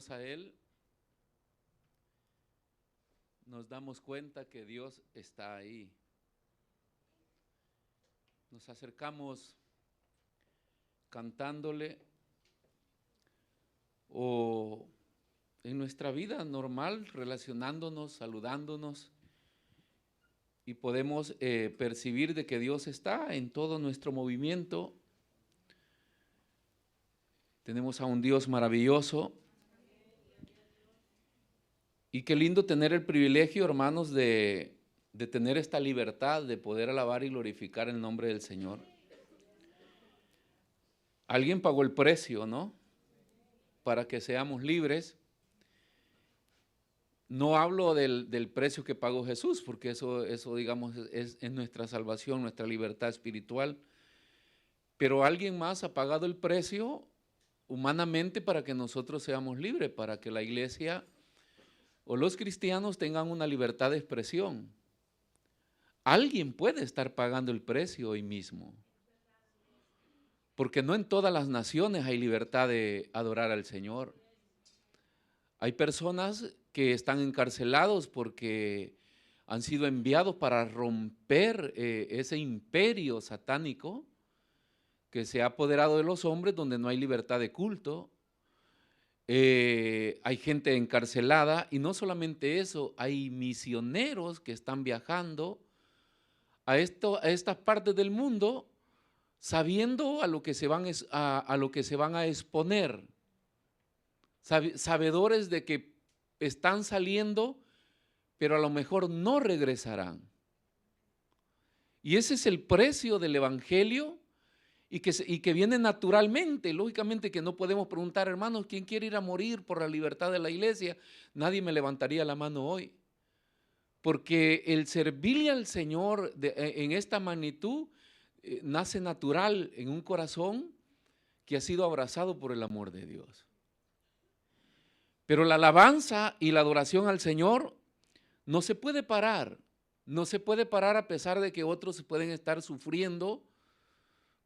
acercamos a Él, nos damos cuenta que Dios está ahí. Nos acercamos cantándole o en nuestra vida normal, relacionándonos, saludándonos, y podemos percibir de que Dios está en todo nuestro movimiento. Tenemos a un Dios maravilloso. Y qué lindo tener el privilegio, hermanos, de tener esta libertad de poder alabar y glorificar el nombre del Señor. Alguien pagó el precio, ¿no? Para que seamos libres. No hablo del precio que pagó Jesús, porque eso digamos, es nuestra salvación, nuestra libertad espiritual. Pero alguien más ha pagado el precio humanamente para que nosotros seamos libres, para que la iglesia o los cristianos tengan una libertad de expresión. Alguien puede estar pagando el precio hoy mismo, porque no en todas las naciones hay libertad de adorar al Señor. Hay personas que están encarcelados porque han sido enviados para romper ese imperio satánico que se ha apoderado de los hombres, donde no hay libertad de culto. Hay gente encarcelada, y no solamente eso, hay misioneros que están viajando a estas partes del mundo sabiendo a lo que se van a exponer, sabedores de que están saliendo, pero a lo mejor no regresarán. Y ese es el precio del evangelio, y que viene naturalmente. Lógicamente que no podemos preguntar, hermanos, ¿quién quiere ir a morir por la libertad de la iglesia? Nadie me levantaría la mano hoy, porque el servirle al Señor en esta magnitud nace natural en un corazón que ha sido abrazado por el amor de Dios. Pero la alabanza y la adoración al Señor no se puede parar, no se puede parar a pesar de que otros pueden estar sufriendo,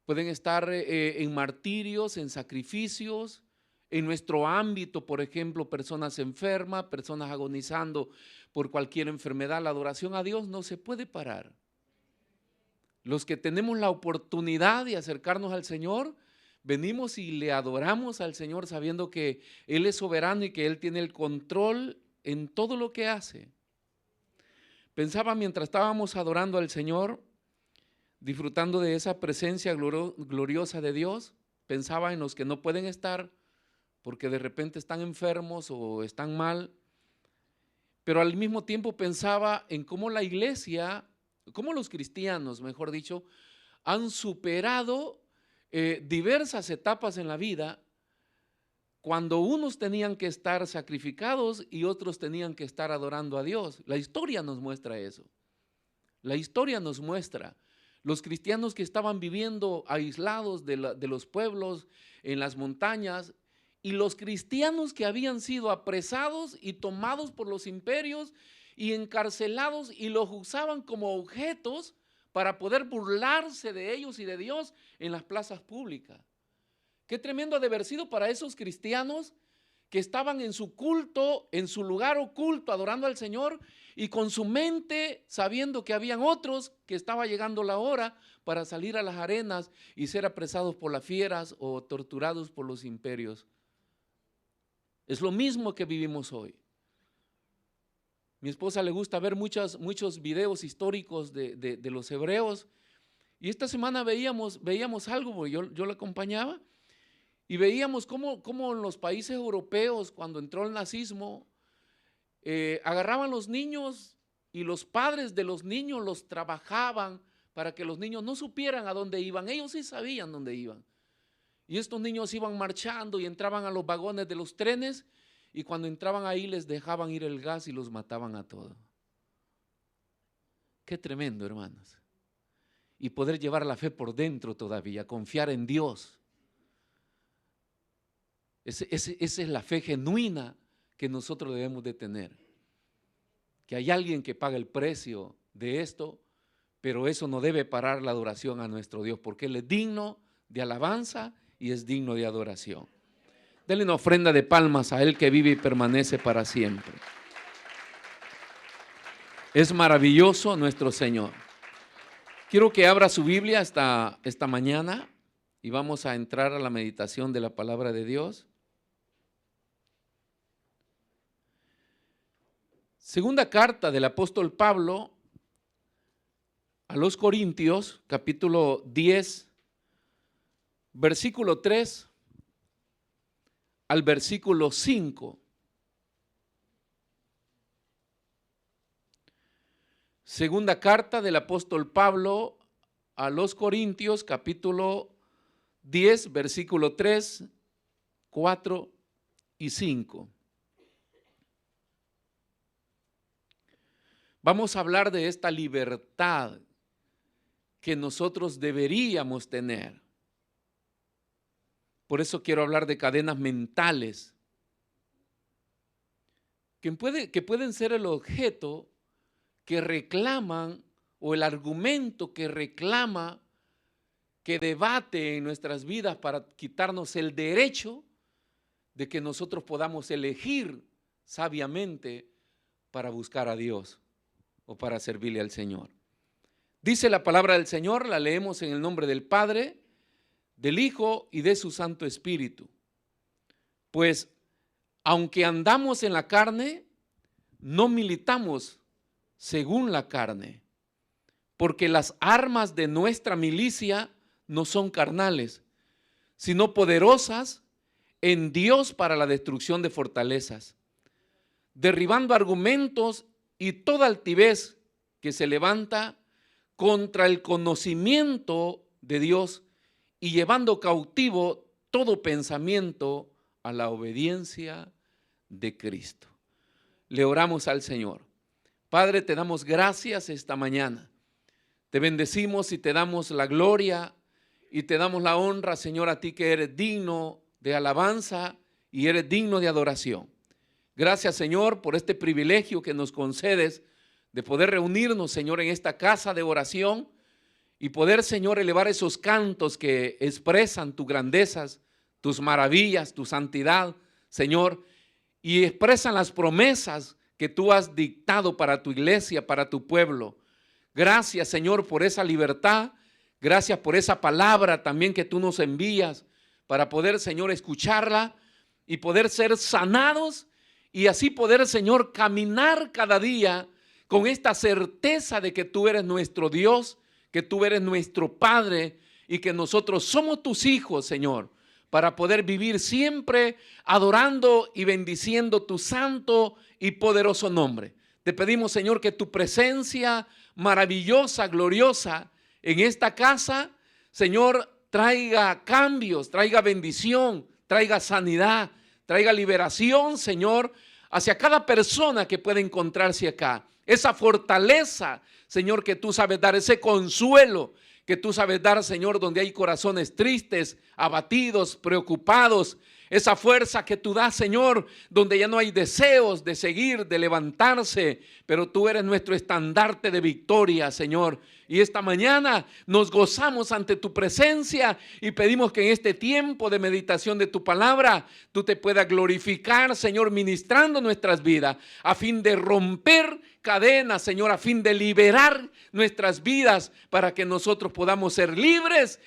pueden estar en martirios, en sacrificios, en nuestro ámbito, por ejemplo, personas enfermas, personas agonizando por cualquier enfermedad. La adoración a Dios no se puede parar. Los que tenemos la oportunidad de acercarnos al Señor, venimos y le adoramos al Señor sabiendo que Él es soberano y que Él tiene el control en todo lo que hace. Pensaba mientras estábamos adorando al Señor, disfrutando de esa presencia gloriosa de Dios, pensaba en los que no pueden estar porque de repente están enfermos o están mal, pero al mismo tiempo pensaba en cómo la iglesia, cómo los cristianos, mejor dicho, han superado diversas etapas en la vida, cuando unos tenían que estar sacrificados y otros tenían que estar adorando a Dios. La historia nos muestra eso. La historia nos muestra los cristianos que estaban viviendo aislados de los pueblos en las montañas, y los cristianos que habían sido apresados y tomados por los imperios y encarcelados, y los usaban como objetos para poder burlarse de ellos y de Dios en las plazas públicas. Qué tremendo ha de haber sido para esos cristianos que estaban en su culto, en su lugar oculto, adorando al Señor, y con su mente sabiendo que habían otros que estaba llegando la hora para salir a las arenas y ser apresados por las fieras o torturados por los imperios. Es lo mismo que vivimos hoy. Mi esposa le gusta ver muchos videos históricos de los hebreos, y esta semana veíamos algo, porque yo la acompañaba, y veíamos cómo en los países europeos, cuando entró el nazismo, agarraban los niños, y los padres de los niños los trabajaban para que los niños no supieran a dónde iban. Ellos sí sabían dónde iban. Y estos niños iban marchando y entraban a los vagones de los trenes, y cuando entraban ahí les dejaban ir el gas y los mataban a todos. Qué tremendo, hermanos. Y poder llevar la fe por dentro todavía, confiar en Dios. Esa es la fe genuina que nosotros debemos de tener. Que hay alguien que paga el precio de esto, pero eso no debe parar la adoración a nuestro Dios, porque Él es digno de alabanza y es digno de adoración. Denle una ofrenda de palmas a Él que vive y permanece para siempre. Es maravilloso nuestro Señor. Quiero que abra su Biblia esta mañana y vamos a entrar a la meditación de la palabra de Dios. Segunda carta del apóstol Pablo a los Corintios, capítulo 10, versículo 3 al versículo 5. Segunda carta del apóstol Pablo a los Corintios, capítulo 10, versículo 3, 4 y 5. Vamos a hablar de esta libertad que nosotros deberíamos tener. Por eso quiero hablar de cadenas mentales que pueden ser el objeto que reclaman o el argumento que reclama, que debate en nuestras vidas para quitarnos el derecho de que nosotros podamos elegir sabiamente para buscar a Dios o para servirle al Señor. Dice la palabra del Señor, la leemos en el nombre del Padre, del Hijo y de su Santo Espíritu. Pues, aunque andamos en la carne, no militamos según la carne, porque las armas de nuestra milicia no son carnales, sino poderosas en Dios para la destrucción de fortalezas, derribando argumentos y toda altivez que se levanta contra el conocimiento de Dios y llevando cautivo todo pensamiento a la obediencia de Cristo. Le oramos al Señor. Padre, te damos gracias esta mañana. Te bendecimos y te damos la gloria y te damos la honra, Señor, a ti que eres digno de alabanza y eres digno de adoración. Gracias, Señor, por este privilegio que nos concedes de poder reunirnos, Señor, en esta casa de oración y poder, Señor, elevar esos cantos que expresan tus grandezas, tus maravillas, tu santidad, Señor, y expresan las promesas que tú has dictado para tu iglesia, para tu pueblo. Gracias, Señor, por esa libertad. Gracias por esa palabra también que tú nos envías para poder, Señor, escucharla y poder ser sanados y así poder, Señor, caminar cada día con esta certeza de que tú eres nuestro Dios, que tú eres nuestro Padre y que nosotros somos tus hijos, Señor, para poder vivir siempre adorando y bendiciendo tu santo y poderoso nombre. Te pedimos, Señor, que tu presencia maravillosa, gloriosa en esta casa, Señor, traiga cambios, traiga bendición, traiga sanidad, traiga liberación, Señor, hacia cada persona que pueda encontrarse acá. Esa fortaleza, Señor, que tú sabes dar, ese consuelo que tú sabes dar, Señor, donde hay corazones tristes, abatidos, preocupados. Esa fuerza que tú das, Señor, donde ya no hay deseos de seguir, de levantarse, pero tú eres nuestro estandarte de victoria, Señor. Y esta mañana nos gozamos ante tu presencia y pedimos que en este tiempo de meditación de tu palabra, tú te puedas glorificar, Señor, ministrando nuestras vidas, a fin de romper cadenas, Señor, a fin de liberar nuestras vidas para que nosotros podamos ser libres,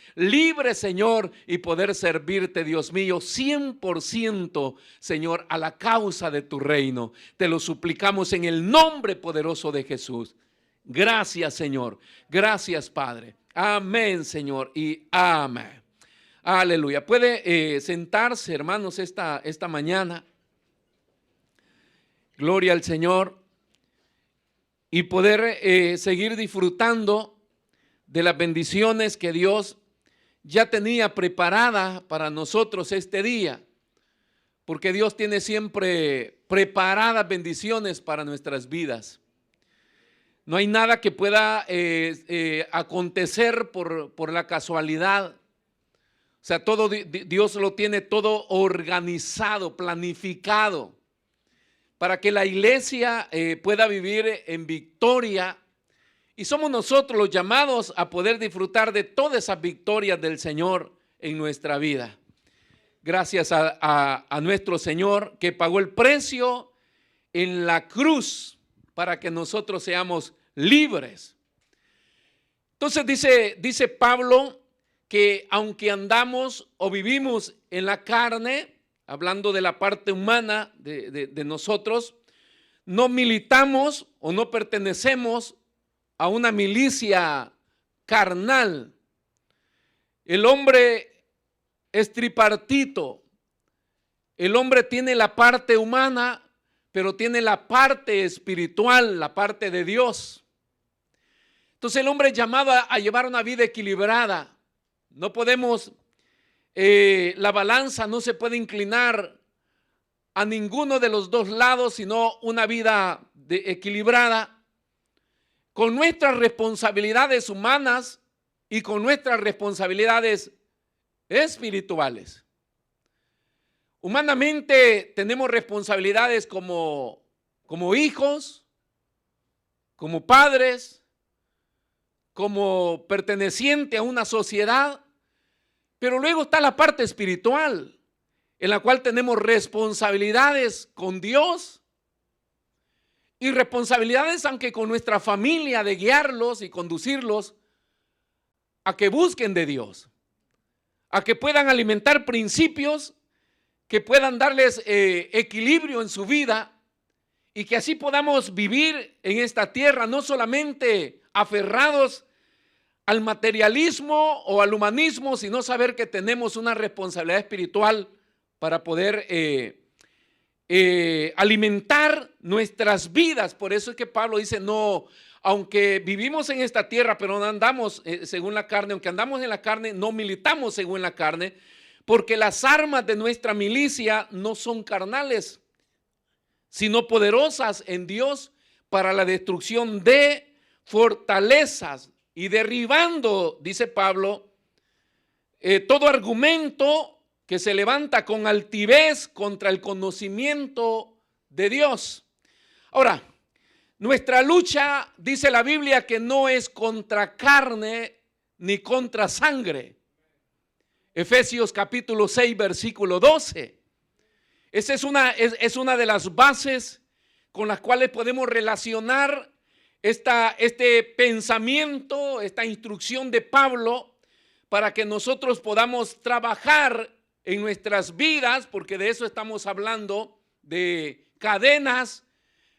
Señor, y poder servirte, Dios mío, 100%, Señor, a la causa de tu reino. Te lo suplicamos en el nombre poderoso de Jesús. Gracias, Señor. Gracias, Padre. Amén, Señor, y amén. Aleluya. Puede sentarse, hermanos, esta mañana. Gloria al Señor. Y poder seguir disfrutando de las bendiciones que Dios ya tenía preparada para nosotros este día. Porque Dios tiene siempre preparadas bendiciones para nuestras vidas. No hay nada que pueda acontecer por la casualidad. O sea, todo Dios lo tiene todo organizado, planificado, para que la iglesia pueda vivir en victoria. Y somos nosotros los llamados a poder disfrutar de todas esas victorias del Señor en nuestra vida. gracias a nuestro Señor que pagó el precio en la cruz para que nosotros seamos libres. Entonces dice Pablo que aunque andamos o vivimos en la carne, hablando de la parte humana de nosotros, no militamos o no pertenecemos a una milicia carnal. El hombre es tripartito. El hombre tiene la parte humana, pero tiene la parte espiritual, la parte de Dios. Entonces el hombre es llamado a llevar una vida equilibrada. No podemos, la balanza no se puede inclinar a ninguno de los dos lados, sino una vida equilibrada con nuestras responsabilidades humanas y con nuestras responsabilidades espirituales. Humanamente tenemos responsabilidades como hijos, como padres, como perteneciente a una sociedad, pero luego está la parte espiritual, en la cual tenemos responsabilidades con Dios y responsabilidades aunque con nuestra familia de guiarlos y conducirlos a que busquen de Dios, a que puedan alimentar principios que puedan darles equilibrio en su vida y que así podamos vivir en esta tierra no solamente aferrados al materialismo o al humanismo, sino saber que tenemos una responsabilidad espiritual para poder alimentar nuestras vidas. Por eso es que Pablo dice, no, aunque vivimos en esta tierra, pero no andamos según la carne, aunque andamos en la carne, no militamos según la carne, porque las armas de nuestra milicia no son carnales, sino poderosas en Dios para la destrucción de fortalezas y derribando, dice Pablo, todo argumento que se levanta con altivez contra el conocimiento de Dios. Ahora, nuestra lucha, dice la Biblia, que no es contra carne ni contra sangre. Efesios capítulo 6, versículo 12. Esa es una de las bases con las cuales podemos relacionar este pensamiento, esta instrucción de Pablo, para que nosotros podamos trabajar en nuestras vidas, porque de eso estamos hablando, de cadenas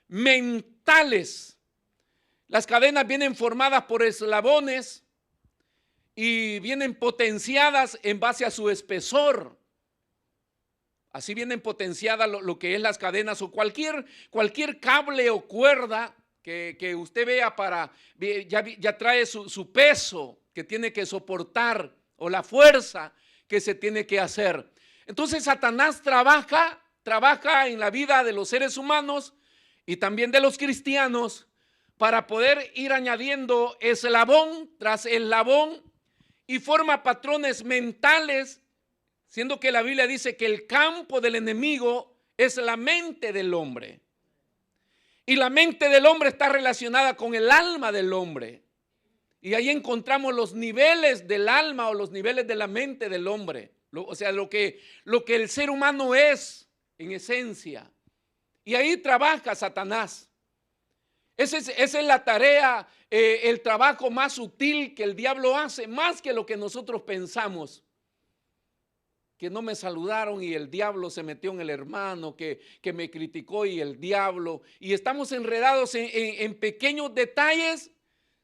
mentales. Las cadenas vienen formadas por eslabones y vienen potenciadas en base a su espesor. Así vienen potenciadas lo que es las cadenas o cualquier cable o cuerda que usted vea ya trae su peso que tiene que soportar o la fuerza que se tiene que hacer. Entonces Satanás trabaja en la vida de los seres humanos y también de los cristianos para poder ir añadiendo eslabón tras eslabón y forma patrones mentales, siendo que la Biblia dice que el campo del enemigo es la mente del hombre. Y la mente del hombre está relacionada con el alma del hombre. Y ahí encontramos los niveles del alma o los niveles de la mente del hombre. O sea, lo que el ser humano es en esencia. Y ahí trabaja Satanás. Esa es la tarea, el trabajo más sutil que el diablo hace, más que lo que nosotros pensamos. Que no me saludaron y el diablo se metió en el hermano, que me criticó y el diablo. Y estamos enredados en pequeños detalles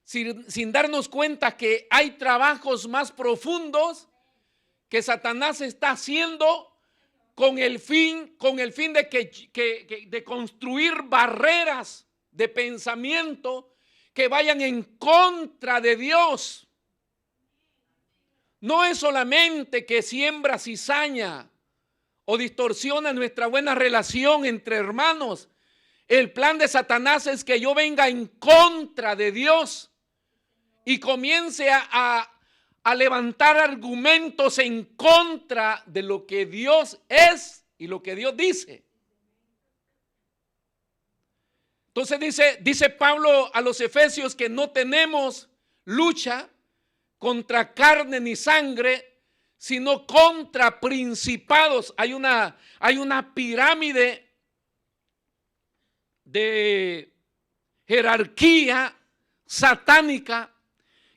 sin darnos cuenta que hay trabajos más profundos que Satanás está haciendo con el fin de construir barreras de pensamiento que vayan en contra de Dios. No es solamente que siembra cizaña o distorsiona nuestra buena relación entre hermanos. El plan de Satanás es que yo venga en contra de Dios y comience a levantar argumentos en contra de lo que Dios es y lo que Dios dice. Entonces dice Pablo a los Efesios que no tenemos lucha contra carne ni sangre, sino contra principados. Hay una pirámide de jerarquía satánica,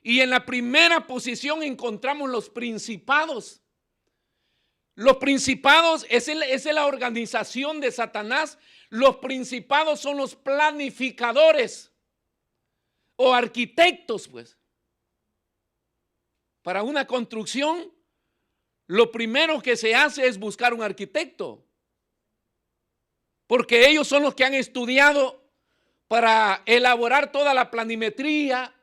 y en la primera posición encontramos los principados. Los principados es la organización de Satanás. Los principados son los planificadores o arquitectos, pues. Para una construcción, lo primero que se hace es buscar un arquitecto, porque ellos son los que han estudiado para elaborar toda la planimetría,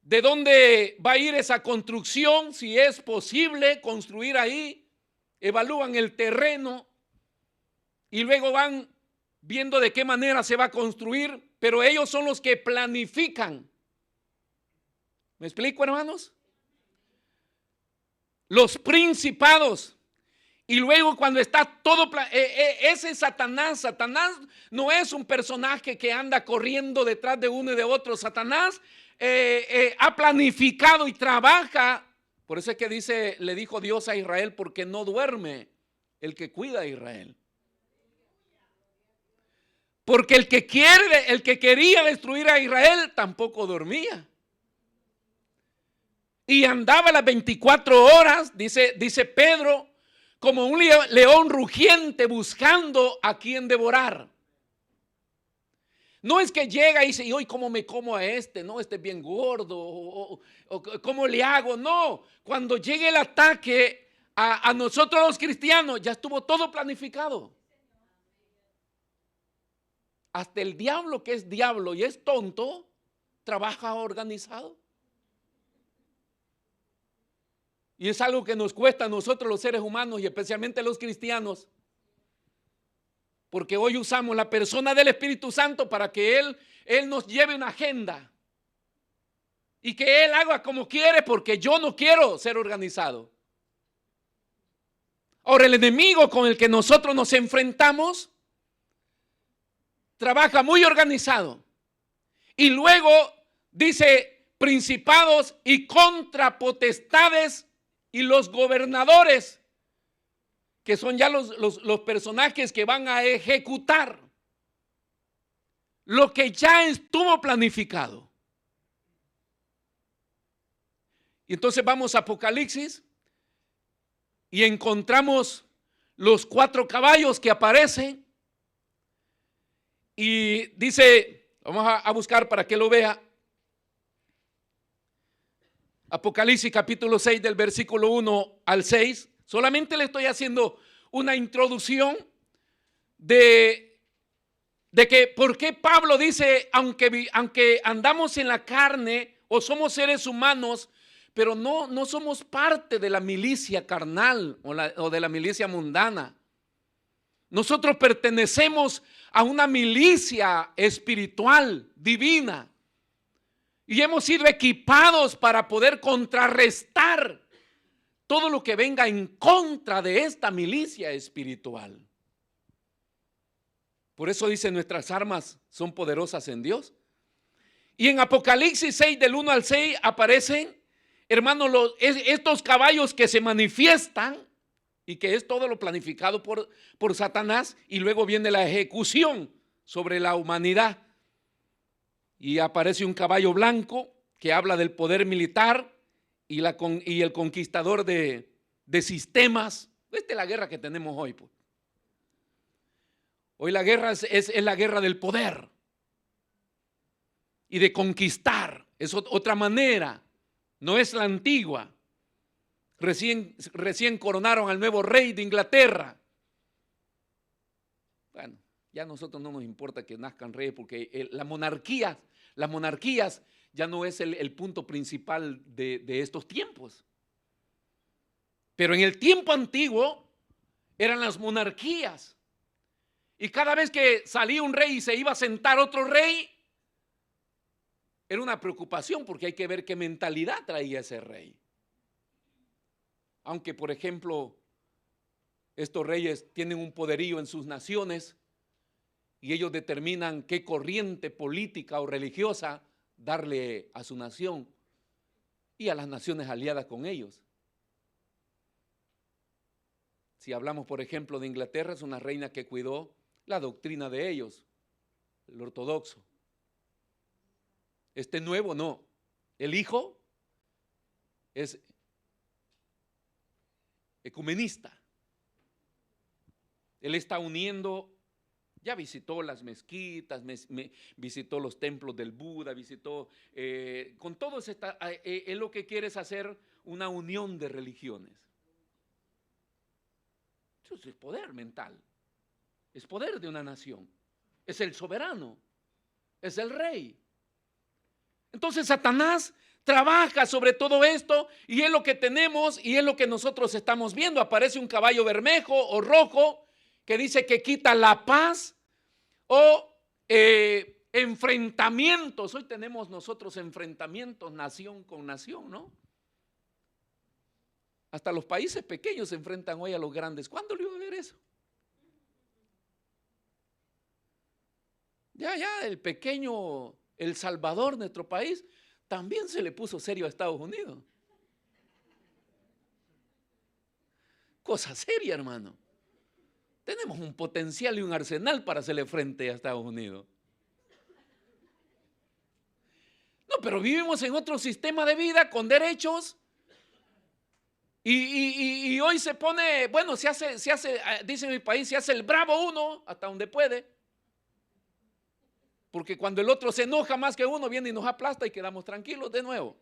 de dónde va a ir esa construcción, si es posible construir ahí, evalúan el terreno y luego van viendo de qué manera se va a construir, pero ellos son los que planifican. ¿Me explico, hermanos? Los principados. Y luego cuando está todo, ese Satanás no es un personaje que anda corriendo detrás de uno y de otro. Satanás ha planificado y trabaja. Por eso es que le dijo Dios a Israel, porque no duerme el que cuida a Israel. Porque el que quería destruir a Israel tampoco dormía. Y andaba las 24 horas, dice Pedro, como un león rugiente buscando a quien devorar. No es que llega y dice, ¿y hoy cómo me como a este? No, este es bien gordo, o ¿cómo le hago? No, cuando llegue el ataque a nosotros los cristianos, ya estuvo todo planificado. Hasta el diablo, que es diablo y es tonto, trabaja organizado. Y es algo que nos cuesta a nosotros los seres humanos y especialmente los cristianos, porque hoy usamos la persona del Espíritu Santo para que Él nos lleve una agenda y que Él haga como quiere, porque yo no quiero ser organizado. Ahora, el enemigo con el que nosotros nos enfrentamos trabaja muy organizado, y luego dice principados y contrapotestades y los gobernadores, que son ya los personajes que van a ejecutar lo que ya estuvo planificado. Y entonces vamos a Apocalipsis y encontramos los 4 caballos que aparecen, y dice, vamos a buscar para que lo vea, Apocalipsis capítulo 6 del versículo 1 al 6. Solamente le estoy haciendo una introducción de que por qué Pablo dice, aunque andamos en la carne o somos seres humanos, pero no somos parte de la milicia carnal o de la milicia mundana. Nosotros pertenecemos a una milicia espiritual, divina, y hemos sido equipados para poder contrarrestar todo lo que venga en contra de esta milicia espiritual. Por eso dice, nuestras armas son poderosas en Dios. Y en Apocalipsis 6 del 1 al 6 aparecen, hermanos, estos caballos que se manifiestan, y que es todo lo planificado por Satanás, y luego viene la ejecución sobre la humanidad. Y aparece un caballo blanco que habla del poder militar y el conquistador de sistemas. Esta es la guerra que tenemos hoy, pues. Hoy la guerra es la guerra del poder y de conquistar. Es otra manera, no es la antigua. Recién coronaron al nuevo rey de Inglaterra. Bueno, ya a nosotros no nos importa que nazcan reyes, porque las monarquías ya no es el punto principal de estos tiempos. Pero en el tiempo antiguo eran las monarquías. Y cada vez que salía un rey y se iba a sentar otro rey, era una preocupación, porque hay que ver qué mentalidad traía ese rey. Aunque, por ejemplo, estos reyes tienen un poderío en sus naciones y ellos determinan qué corriente política o religiosa darle a su nación y a las naciones aliadas con ellos. Si hablamos, por ejemplo, de Inglaterra, es una reina que cuidó la doctrina de ellos, el ortodoxo. Este nuevo no. El hijo es ecumenista. Él está uniendo, ya visitó las mezquitas, visitó los templos del Buda, visitó, con todo él lo que quiere es hacer una unión de religiones. Eso es poder mental, es poder de una nación, es el soberano, es el rey. Entonces Satanás trabaja sobre todo esto y es lo que tenemos y es lo que nosotros estamos viendo. Aparece un caballo bermejo o rojo que dice que quita la paz o enfrentamientos. Hoy tenemos nosotros enfrentamientos nación con nación, ¿no? Hasta los países pequeños se enfrentan hoy a los grandes. ¿Cuándo le iba a ver eso? Ya, el pequeño El Salvador, nuestro país, también se le puso serio a Estados Unidos. Cosa seria, hermano. Tenemos un potencial y un arsenal para hacerle frente a Estados Unidos. No, pero vivimos en otro sistema de vida con derechos. Y hoy se pone, bueno, se hace, dice en mi país, se hace el bravo uno hasta donde puede. Porque cuando el otro se enoja más que uno, viene y nos aplasta y quedamos tranquilos de nuevo.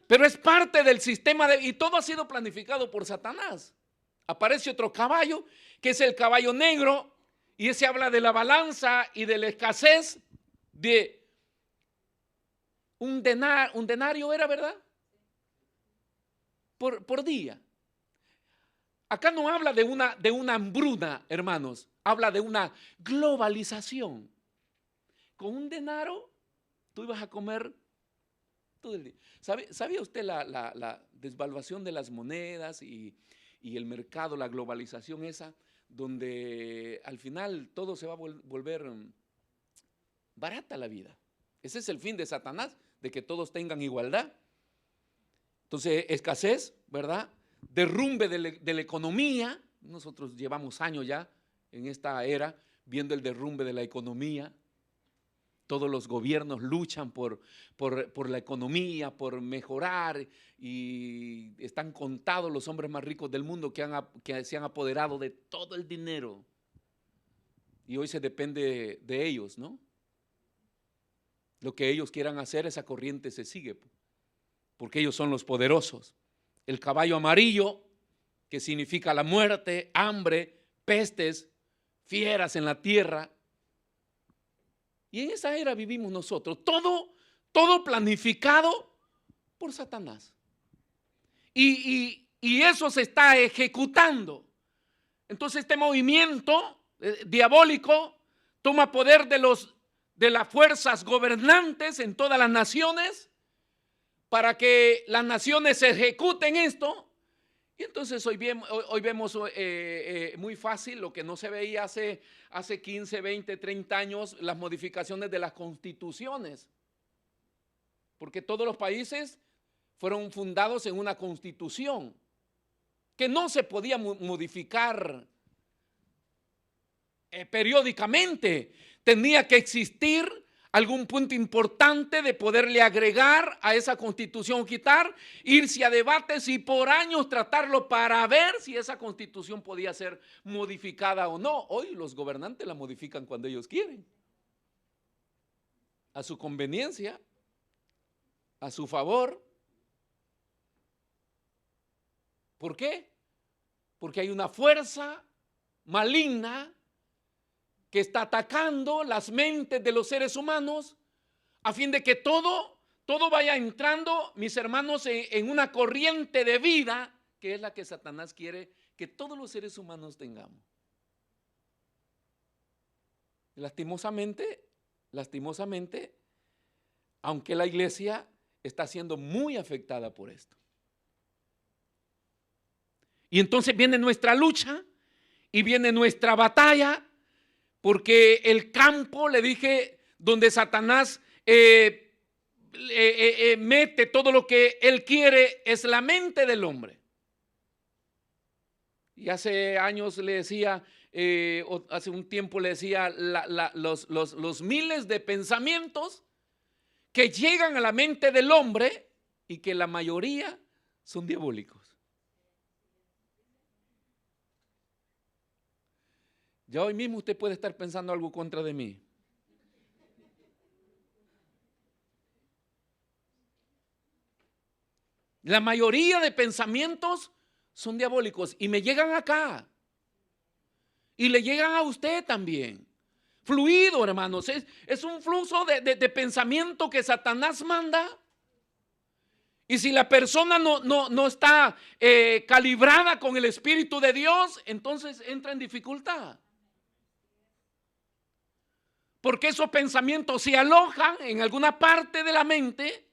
Pero es parte del sistema y todo ha sido planificado por Satanás. Aparece otro caballo, que es el caballo negro, y ese habla de la balanza y de la escasez de un denario, ¿era verdad? Por día. Acá no habla de una hambruna, hermanos, habla de una globalización. Con un denario, tú ibas a comer todo el día. ¿Sabía usted la desvaluación de las monedas y el mercado, la globalización esa, donde al final todo se va a volver barata la vida? Ese es el fin de Satanás, de que todos tengan igualdad. Entonces, escasez, ¿verdad? Derrumbe de la economía. Nosotros llevamos años ya en esta era viendo el derrumbe de la economía. Todos los gobiernos luchan por la economía, por mejorar, y están contados los hombres más ricos del mundo que se han apoderado de todo el dinero. Y hoy se depende de ellos, ¿no? Lo que ellos quieran hacer, esa corriente se sigue, porque ellos son los poderosos. El caballo amarillo, que significa la muerte, hambre, pestes, fieras en la tierra. Y en esa era vivimos nosotros, todo planificado por Satanás. Y eso se está ejecutando. Entonces este movimiento diabólico toma poder de las fuerzas gobernantes en todas las naciones para que las naciones ejecuten esto. Y entonces hoy vemos muy fácil lo que no se veía hace 15, 20, 30 años, las modificaciones de las constituciones. Porque todos los países fueron fundados en una constitución que no se podía modificar periódicamente. Tenía que existir algún punto importante de poderle agregar a esa constitución, quitar, irse a debates y por años tratarlo para ver si esa constitución podía ser modificada o no. Hoy los gobernantes la modifican cuando ellos quieren, a su conveniencia, a su favor. ¿Por qué? Porque hay una fuerza maligna que está atacando las mentes de los seres humanos a fin de que todo vaya entrando, mis hermanos, en una corriente de vida que es la que Satanás quiere que todos los seres humanos tengamos. Lastimosamente, aunque la iglesia está siendo muy afectada por esto. Y entonces viene nuestra lucha y viene nuestra batalla. Porque el campo, le dije, donde Satanás mete todo lo que él quiere, es la mente del hombre. Y hace años le decía, o hace un tiempo le decía, los miles de pensamientos que llegan a la mente del hombre y que la mayoría son diabólicos. Ya hoy mismo usted puede estar pensando algo contra de mí. La mayoría de pensamientos son diabólicos y me llegan acá. Y le llegan a usted también. Fluido, hermanos. Es un flujo de pensamiento que Satanás manda. Y si la persona no está calibrada con el Espíritu de Dios, entonces entra en dificultad. Porque esos pensamientos se alojan en alguna parte de la mente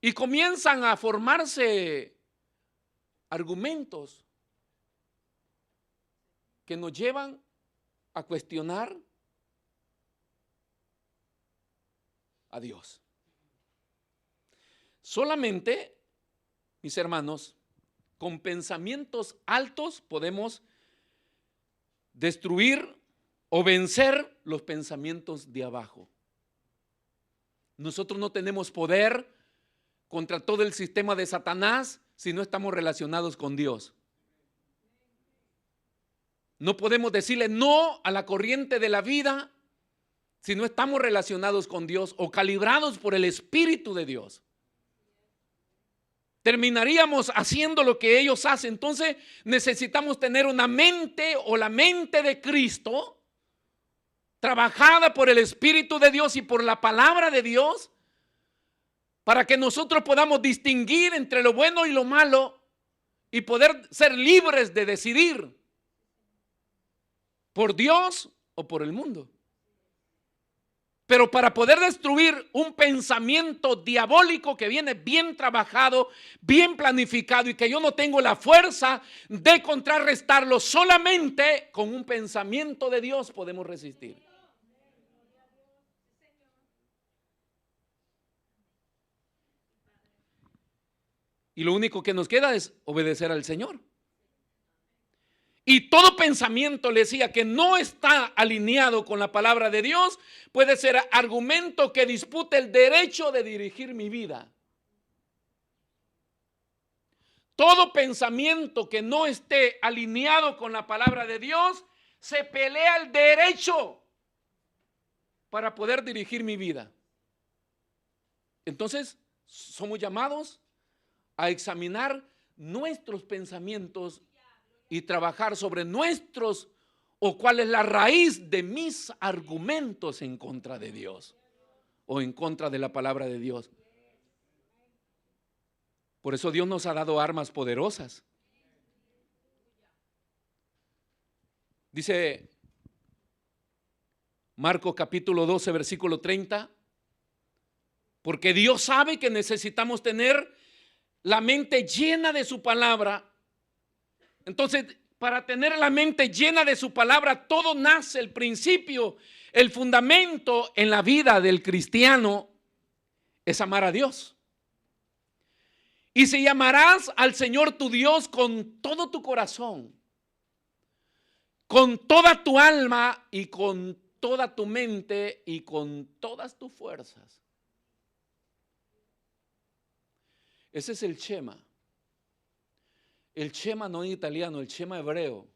y comienzan a formarse argumentos que nos llevan a cuestionar a Dios. Solamente, mis hermanos, con pensamientos altos podemos destruir o vencer los pensamientos de abajo. Nosotros no tenemos poder contra todo el sistema de Satanás si no estamos relacionados con Dios. No podemos decirle no a la corriente de la vida si no estamos relacionados con Dios o calibrados por el Espíritu de Dios. Terminaríamos haciendo lo que ellos hacen. Entonces necesitamos tener una mente o la mente de Cristo trabajada por el Espíritu de Dios y por la palabra de Dios para que nosotros podamos distinguir entre lo bueno y lo malo y poder ser libres de decidir por Dios o por el mundo. Pero para poder destruir un pensamiento diabólico que viene bien trabajado, bien planificado y que yo no tengo la fuerza de contrarrestarlo, solamente con un pensamiento de Dios podemos resistir. Y lo único que nos queda es obedecer al Señor. Y todo pensamiento, le decía, que no está alineado con la palabra de Dios, puede ser argumento que dispute el derecho de dirigir mi vida. Todo pensamiento que no esté alineado con la palabra de Dios, se pelea el derecho para poder dirigir mi vida. Entonces, somos llamados a examinar nuestros pensamientos y trabajar sobre nuestros o cuál es la raíz de mis argumentos en contra de Dios o en contra de la palabra de Dios. Por eso Dios nos ha dado armas poderosas. Dice Marcos capítulo 12, versículo 30, porque Dios sabe que necesitamos tener la mente llena de su palabra. Entonces, para tener la mente llena de su palabra, todo nace, el principio, el fundamento en la vida del cristiano es amar a Dios. Y si llamarás al Señor tu Dios con todo tu corazón, con toda tu alma y con toda tu mente y con todas tus fuerzas. Ese es el Shema. El Shema no en italiano, el Shema hebreo.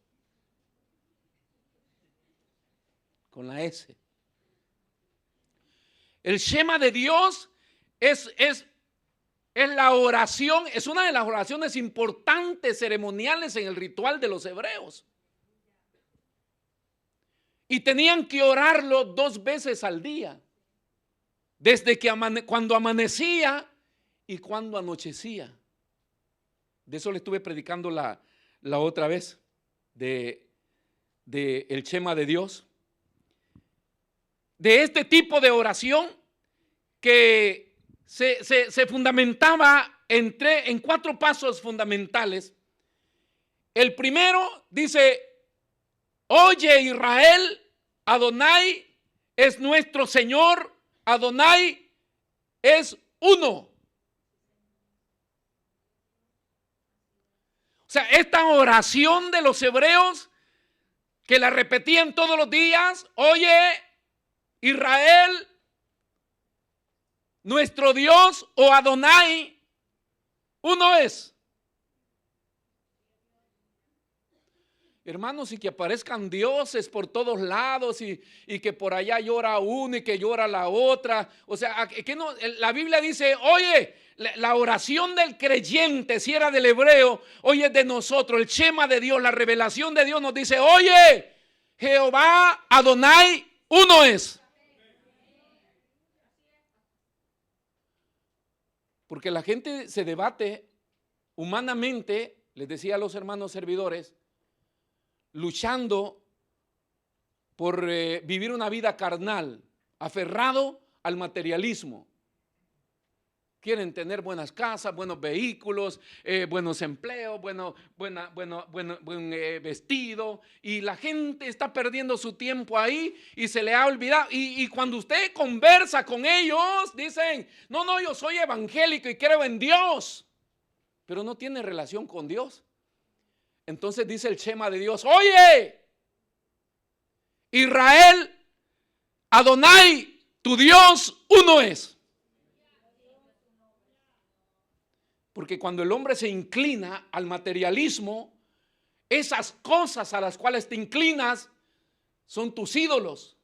Con la S. El Shema de Dios es la oración, es una de las oraciones importantes ceremoniales en el ritual de los hebreos. Y tenían que orarlo 2 veces al día. Desde que cuando amanecía y cuando anochecía. De eso le estuve predicando la otra vez, de el Shema de Dios. De este tipo de oración que se fundamentaba en 4 pasos fundamentales. El primero dice: oye Israel, Adonai es nuestro Señor, Adonai es uno. O sea, esta oración de los hebreos que la repetían todos los días: oye, Israel, nuestro Dios o Adonai, uno es. Hermanos, y que aparezcan dioses por todos lados y que por allá llora uno y que llora la otra. O sea, que no, la Biblia dice: oye, la oración del creyente, si era del hebreo, oye, de nosotros, el shema de Dios, la revelación de Dios nos dice: oye, Jehová Adonai, uno es. Porque la gente se debate humanamente, les decía a los hermanos servidores, luchando por vivir una vida carnal, aferrado al materialismo. Quieren tener buenas casas, buenos vehículos, buenos empleos, buen vestido, y la gente está perdiendo su tiempo ahí y se le ha olvidado. Y cuando usted conversa con ellos, dicen: no, yo soy evangélico y creo en Dios, pero no tiene relación con Dios. Entonces dice el shema de Dios: oye, Israel, Adonai, tu Dios, uno es. Porque cuando el hombre se inclina al materialismo, esas cosas a las cuales te inclinas son tus ídolos.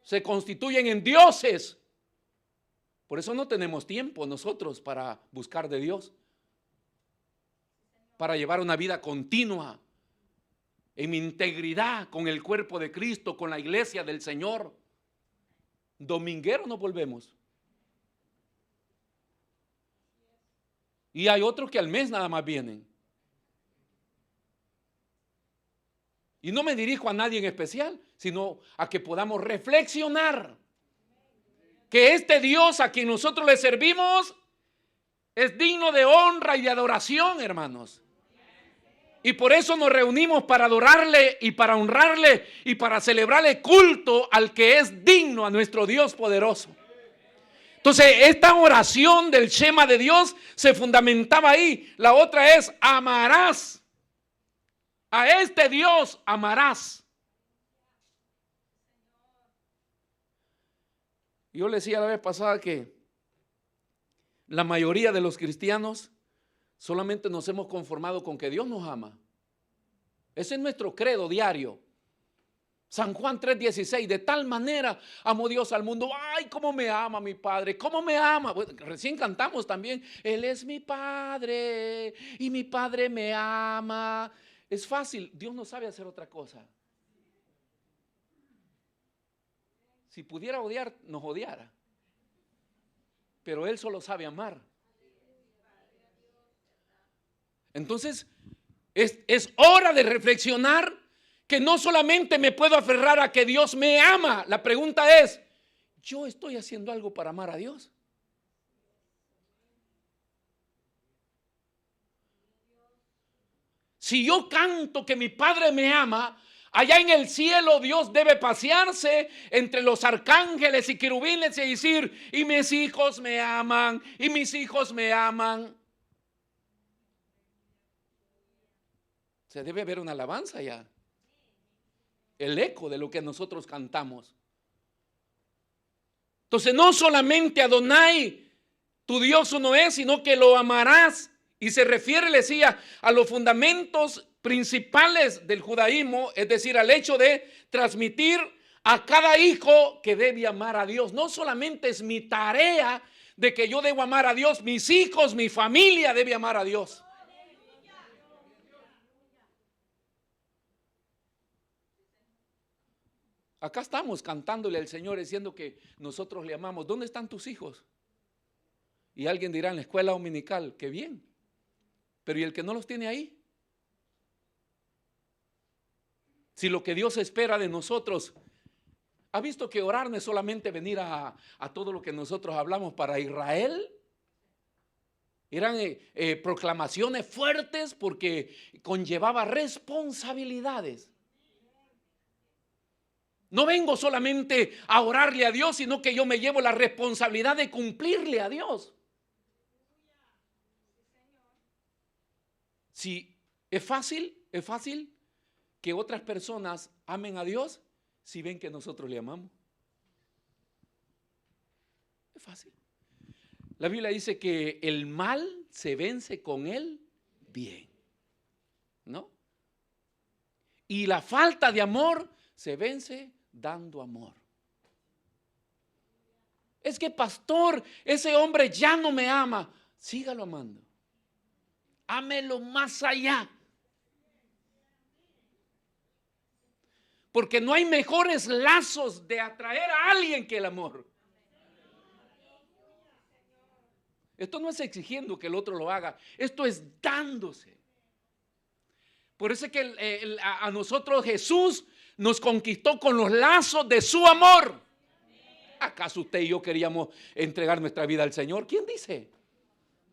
Se constituyen en dioses. Por eso no tenemos tiempo nosotros para buscar de Dios, para llevar una vida continua en integridad con el cuerpo de Cristo, con la iglesia del Señor. Dominguero no volvemos. Y hay otros que al mes nada más vienen. Y no me dirijo a nadie en especial, sino a que podamos reflexionar que este Dios a quien nosotros le servimos es digno de honra y de adoración, hermanos. Y por eso nos reunimos para adorarle y para honrarle y para celebrarle culto al que es digno, a nuestro Dios poderoso. Entonces, esta oración del shema de Dios se fundamentaba ahí. La otra es: amarás. A este Dios amarás. Yo le decía la vez pasada que la mayoría de los cristianos solamente nos hemos conformado con que Dios nos ama. Ese es nuestro credo diario. San Juan 3:16: de tal manera amó Dios al mundo. Ay, cómo me ama mi Padre, cómo me ama. Bueno, recién cantamos también: Él es mi Padre y mi Padre me ama. Es fácil, Dios no sabe hacer otra cosa. Si pudiera odiar, nos odiara. Pero Él solo sabe amar. Entonces, es hora de reflexionar que no solamente me puedo aferrar a que Dios me ama. La pregunta es: ¿yo estoy haciendo algo para amar a Dios? Si yo canto que mi Padre me ama, allá en el cielo Dios debe pasearse entre los arcángeles y querubines y decir: y mis hijos me aman, y mis hijos me aman. Se debe ver una alabanza ya, el eco de lo que nosotros cantamos. Entonces, no solamente Adonai, tu Dios uno es, sino que lo amarás. Y se refiere, le decía, a los fundamentos principales del judaísmo, es decir, al hecho de transmitir a cada hijo que debe amar a Dios. No solamente es mi tarea de que yo debo amar a Dios, mis hijos, mi familia debe amar a Dios. Acá estamos cantándole al Señor diciendo que nosotros le amamos. ¿Dónde están tus hijos? Y alguien dirá: en la escuela dominical. Qué bien. Pero ¿y el que no los tiene ahí? Si lo que Dios espera de nosotros, ¿ha visto que orar no es solamente venir a todo lo que nosotros hablamos para Israel? Eran proclamaciones fuertes porque conllevaba responsabilidades. No vengo solamente a orarle a Dios, sino que yo me llevo la responsabilidad de cumplirle a Dios. Si es fácil que otras personas amen a Dios si ven que nosotros le amamos. Es fácil. La Biblia dice que el mal se vence con el bien, ¿no? Y la falta de amor se vence dando amor. Es que, pastor, ese hombre ya no me ama. Sígalo amando. Ámelo más allá. Porque no hay mejores lazos de atraer a alguien que el amor. Esto no es exigiendo que el otro lo haga. Esto es dándose. Por eso es que a nosotros Jesús nos conquistó con los lazos de su amor. ¿Acaso usted y yo queríamos entregar nuestra vida al Señor? ¿Quién dice?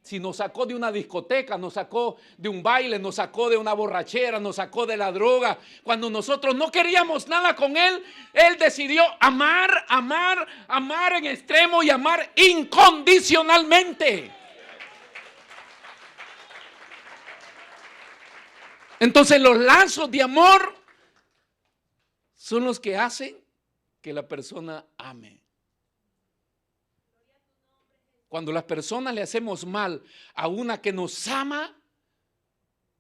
Si nos sacó de una discoteca, nos sacó de un baile, nos sacó de una borrachera, nos sacó de la droga. Cuando nosotros no queríamos nada con Él, Él decidió amar en extremo y amar incondicionalmente. Entonces los lazos de amor son los que hacen que la persona ame. Cuando las personas le hacemos mal a una que nos ama,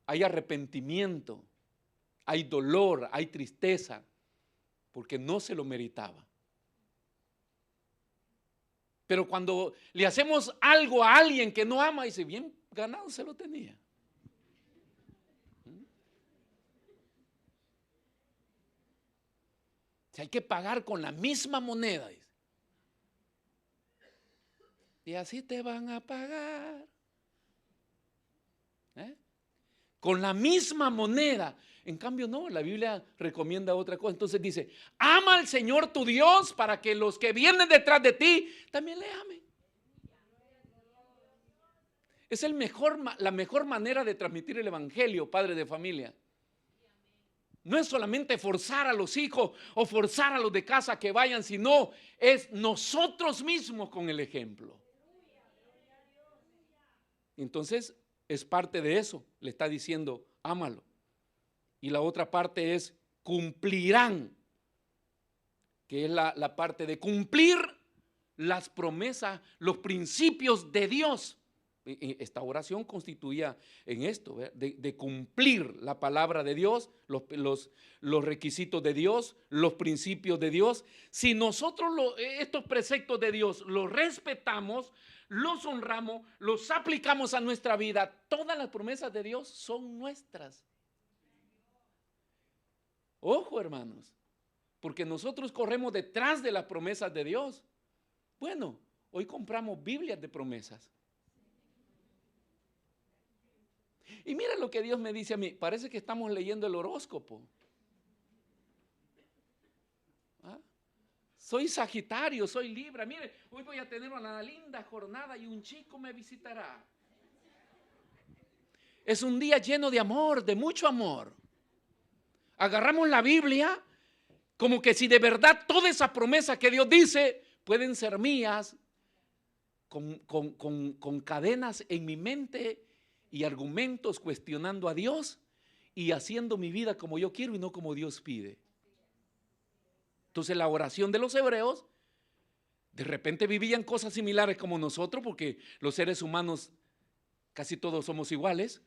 hay arrepentimiento, hay dolor, hay tristeza, porque no se lo meritaba. Pero cuando le hacemos algo a alguien que no ama, dice, bien ganado se lo tenía. Si hay que pagar con la misma moneda, dice. Y así te van a pagar. Con la misma moneda. En cambio no, la Biblia recomienda otra cosa. Entonces dice, ama al Señor tu Dios para que los que vienen detrás de ti también le amen. Es la mejor manera de transmitir el evangelio, padre de familia. No es solamente forzar a los hijos o forzar a los de casa que vayan, sino es nosotros mismos con el ejemplo. Entonces es parte de eso, le está diciendo, ámalo. Y la otra parte es cumplirán, que es la parte de cumplir las promesas, los principios de Dios. Esta oración constituía en esto, de cumplir la palabra de Dios, los requisitos de Dios, los principios de Dios. Si nosotros estos preceptos de Dios los respetamos, los honramos, los aplicamos a nuestra vida, todas las promesas de Dios son nuestras. Ojo, hermanos, porque nosotros corremos detrás de las promesas de Dios. Bueno, hoy compramos Biblias de promesas. Y mira lo que Dios me dice a mí, parece que estamos leyendo el horóscopo. ¿Ah? Soy Sagitario, soy Libra. Mire, hoy voy a tener una linda jornada y un chico me visitará. Es un día lleno de amor, de mucho amor. Agarramos la Biblia como que si de verdad todas esas promesas que Dios dice pueden ser mías, con cadenas en mi mente y argumentos cuestionando a Dios y haciendo mi vida como yo quiero y no como Dios pide. Entonces la oración de los hebreos, de repente vivían cosas similares como nosotros, porque los seres humanos casi todos somos iguales,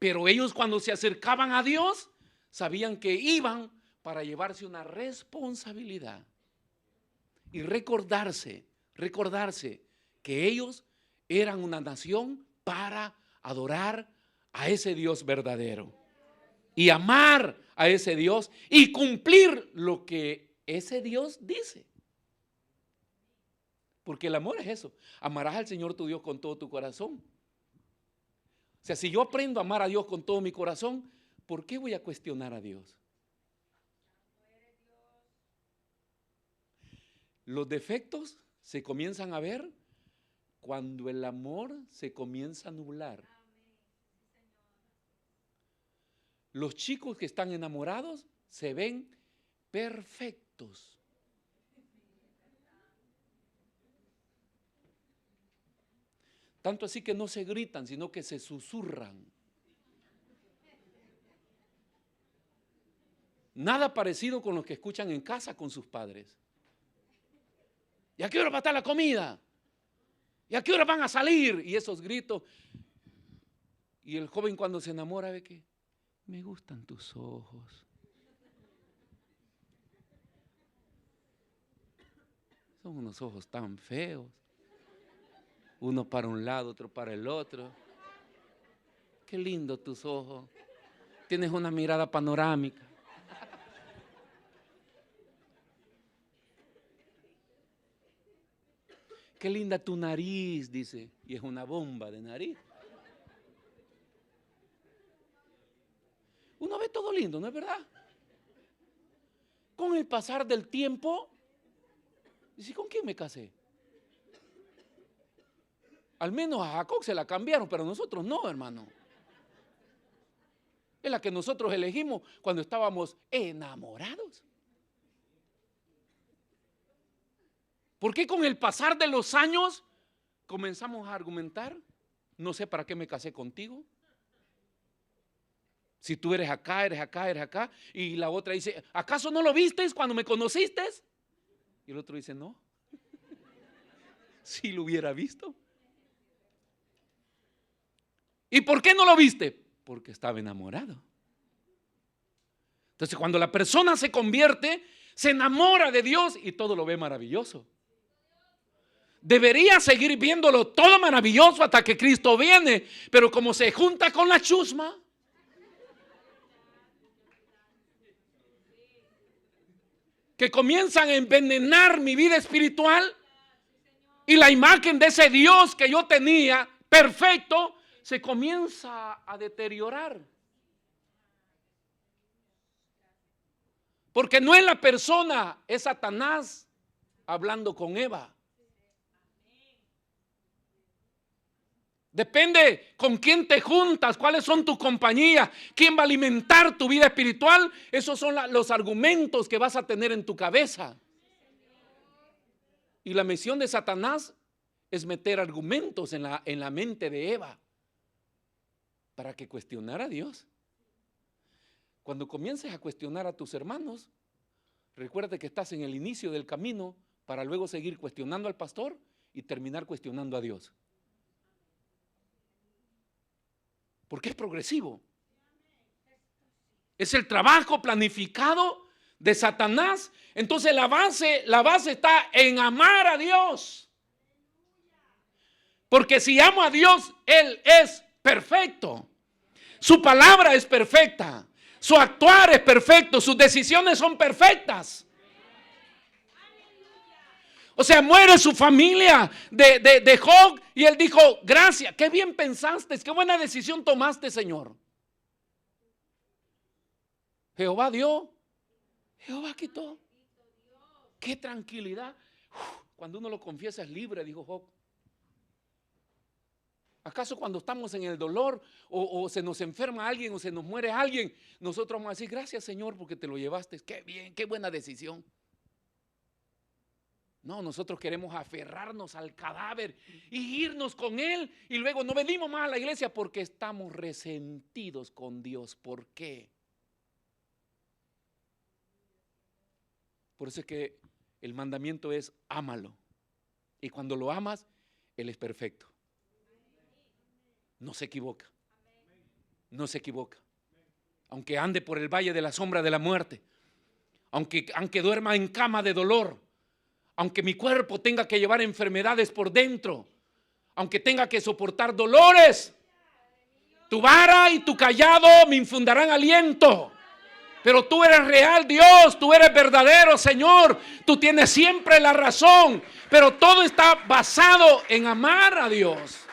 pero ellos cuando se acercaban a Dios sabían que iban para llevarse una responsabilidad y recordarse que ellos eran una nación para adorar a ese Dios verdadero y amar a ese Dios y cumplir lo que ese Dios dice. Porque el amor es eso, amarás al Señor tu Dios con todo tu corazón. O sea, si yo aprendo a amar a Dios con todo mi corazón, ¿por qué voy a cuestionar a Dios? Los defectos se comienzan a ver cuando el amor se comienza a nublar. Los chicos que están enamorados se ven perfectos. Tanto así que no se gritan, sino que se susurran. Nada parecido con lo que escuchan en casa con sus padres. ¿Y a qué hora va a estar la comida? ¿Y a qué hora van a salir? Y esos gritos. Y el joven cuando se enamora ve que me gustan tus ojos. Son unos ojos tan feos. Uno para un lado, otro para el otro. Qué lindo tus ojos. Tienes una mirada panorámica. Qué linda tu nariz, dice. Y es una bomba de nariz. Uno ve todo lindo, ¿no es verdad? Con el pasar del tiempo, dice, ¿con quién me casé? Al menos a Jacob se la cambiaron, pero nosotros no, hermano. Es la que nosotros elegimos cuando estábamos enamorados. ¿Por qué con el pasar de los años comenzamos a argumentar? No sé para qué me casé contigo. Si tú eres acá, eres acá, eres acá. Y la otra dice, ¿acaso no lo vistes cuando me conociste? Y el otro dice, no. Si lo hubiera visto. ¿Y por qué no lo viste? Porque estaba enamorado. Entonces cuando la persona se convierte, se enamora de Dios y todo lo ve maravilloso. Debería seguir viéndolo todo maravilloso hasta que Cristo viene, pero como se junta con la chusma, que comienzan a envenenar mi vida espiritual y la imagen de ese Dios que yo tenía, perfecto, se comienza a deteriorar. Porque no es la persona, es Satanás hablando con Eva. Depende con quién te juntas, cuáles son tus compañías, quién va a alimentar tu vida espiritual. Esos son los argumentos que vas a tener en tu cabeza. Y la misión de Satanás es meter argumentos en la mente de Eva para que cuestionara a Dios. Cuando comiences a cuestionar a tus hermanos, recuerda que estás en el inicio del camino para luego seguir cuestionando al pastor y terminar cuestionando a Dios. Porque es progresivo. Es el trabajo planificado de Satanás. Entonces la base está en amar a Dios. Porque si amo a Dios, Él es perfecto. Su palabra es perfecta. Su actuar es perfecto. Sus decisiones son perfectas. O sea, muere su familia de Job y él dijo, gracias, qué bien pensaste, qué buena decisión tomaste, Señor. Jehová dio, Jehová quitó. Qué tranquilidad. Cuando uno lo confiesa es libre, dijo Job. ¿Acaso cuando estamos en el dolor o se nos enferma alguien o se nos muere alguien, nosotros vamos a decir, gracias, Señor, porque te lo llevaste? Qué bien, qué buena decisión. No, nosotros queremos aferrarnos al cadáver y irnos con él y luego no venimos más a la iglesia porque estamos resentidos con Dios. ¿Por qué? Por eso es que el mandamiento es ámalo. Y cuando lo amas, Él es perfecto. No se equivoca. No se equivoca. Aunque ande por el valle de la sombra de la muerte, aunque duerma en cama de dolor, aunque mi cuerpo tenga que llevar enfermedades por dentro, aunque tenga que soportar dolores, tu vara y tu cayado me infundarán aliento. Pero tú eres real, Dios, tú eres verdadero, Señor. Tú tienes siempre la razón, pero todo está basado en amar a Dios.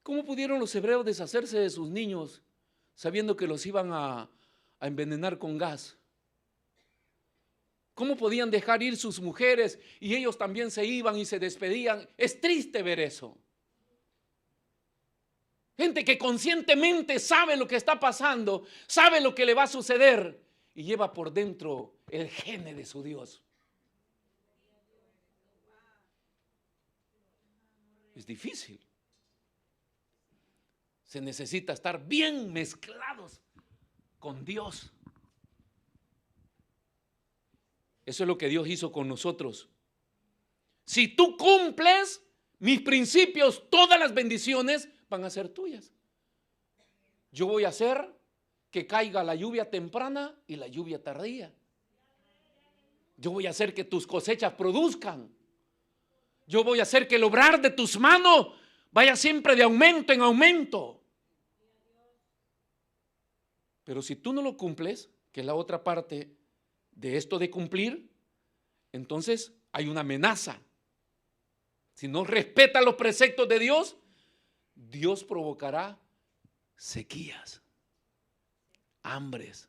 ¿Cómo pudieron los hebreos deshacerse de sus niños sabiendo que los iban a envenenar con gas? ¿Cómo podían dejar ir sus mujeres y ellos también se iban y se despedían? Es triste ver eso. Gente que conscientemente sabe lo que está pasando, sabe lo que le va a suceder y lleva por dentro el gene de su Dios. Es difícil. Se necesita estar bien mezclados con Dios. Eso es lo que Dios hizo con nosotros. Si tú cumples mis principios, todas las bendiciones van a ser tuyas. Yo voy a hacer que caiga la lluvia temprana y la lluvia tardía. Yo voy a hacer que tus cosechas produzcan. Yo voy a hacer que el obrar de tus manos vaya siempre de aumento en aumento. Pero si tú no lo cumples, que es la otra parte de esto de cumplir, entonces hay una amenaza. Si no respetas los preceptos de Dios, Dios provocará sequías, hambres,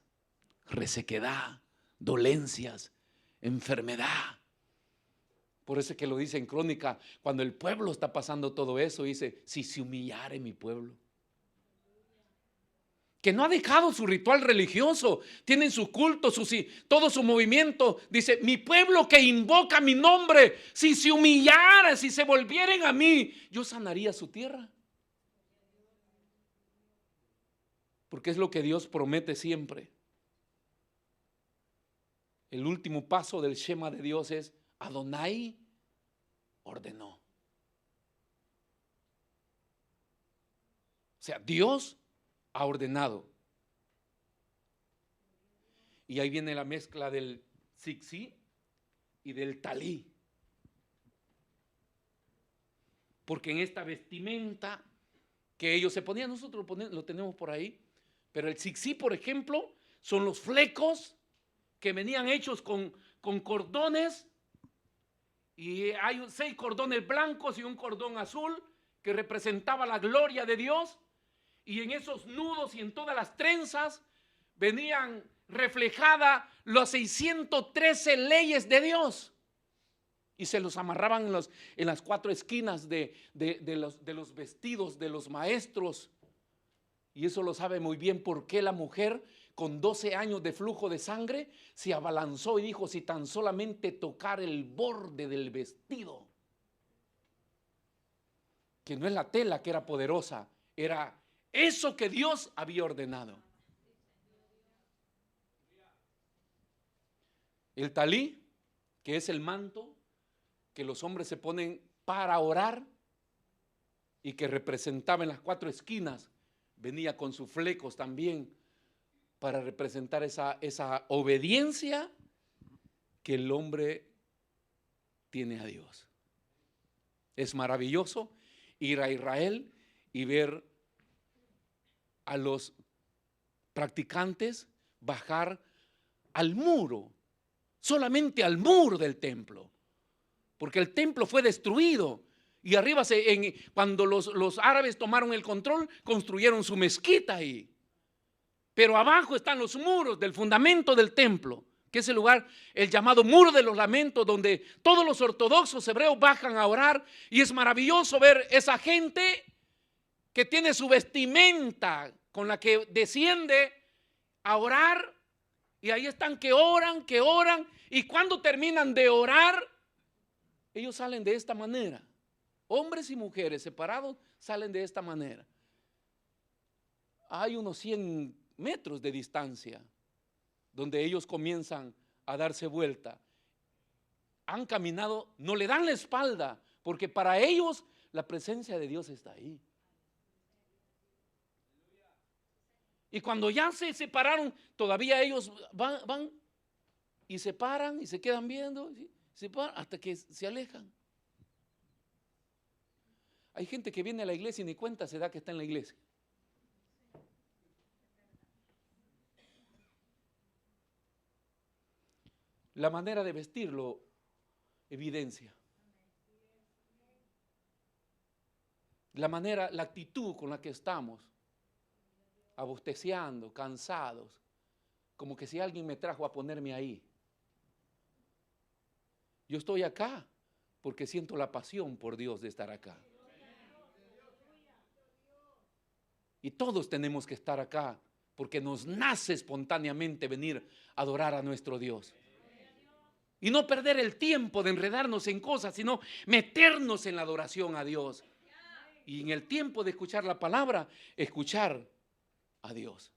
resequedad, dolencias, enfermedad. Por eso es que lo dice en Crónica, cuando el pueblo está pasando todo eso, dice, si se humillare mi pueblo, que no ha dejado su ritual religioso, tienen su culto, todo su movimiento. Dice, mi pueblo que invoca mi nombre, si se humillara, si se volvieren a mí, yo sanaría su tierra. Porque es lo que Dios promete siempre. El último paso del Shema de Dios es, Adonai ordenó. O sea, Dios ha ordenado. Y ahí viene la mezcla del tzitzit y del talí. Porque en esta vestimenta que ellos se ponían, nosotros lo tenemos por ahí, pero el tzitzit, por ejemplo, son los flecos que venían hechos con cordones, y hay 6 cordones blancos y un cordón azul que representaba la gloria de Dios. Y en esos nudos y en todas las trenzas venían reflejadas las 613 leyes de Dios. Y se los amarraban en las 4 esquinas de los vestidos de los maestros. Y eso lo sabe muy bien por qué la mujer con 12 años de flujo de sangre se abalanzó y dijo, si tan solamente tocar el borde del vestido. Que no es la tela que era poderosa, era eso que Dios había ordenado. El talí, que es el manto que los hombres se ponen para orar y que representaba en las 4 esquinas, venía con sus flecos también para representar esa obediencia que el hombre tiene a Dios. Es maravilloso ir a Israel y ver a los practicantes bajar al muro, solamente al muro del templo, porque el templo fue destruido y arriba cuando los árabes tomaron el control, construyeron su mezquita ahí, pero abajo están los muros del fundamento del templo, que es el lugar, el llamado muro de los lamentos, donde todos los ortodoxos hebreos bajan a orar. Y es maravilloso ver esa gente que tiene su vestimenta con la que desciende a orar, y ahí están que oran, y cuando terminan de orar, ellos salen de esta manera. Hombres y mujeres separados salen de esta manera. Hay unos 100 metros de distancia donde ellos comienzan a darse vuelta. Han caminado, no le dan la espalda, porque para ellos la presencia de Dios está ahí. Y cuando ya se separaron, todavía ellos van y se paran y se quedan viendo, se paran hasta que se alejan. Hay gente que viene a la iglesia y ni cuenta se da que está en la iglesia. La manera de vestirlo evidencia. La actitud con la que estamos, abosteciando, cansados, como que si alguien me trajo a ponerme ahí. Yo estoy acá porque siento la pasión por Dios de estar acá. Y todos tenemos que estar acá porque nos nace espontáneamente venir a adorar a nuestro Dios. Y no perder el tiempo de enredarnos en cosas, sino meternos en la adoración a Dios. Y en el tiempo de escuchar la palabra, escuchar a Dios.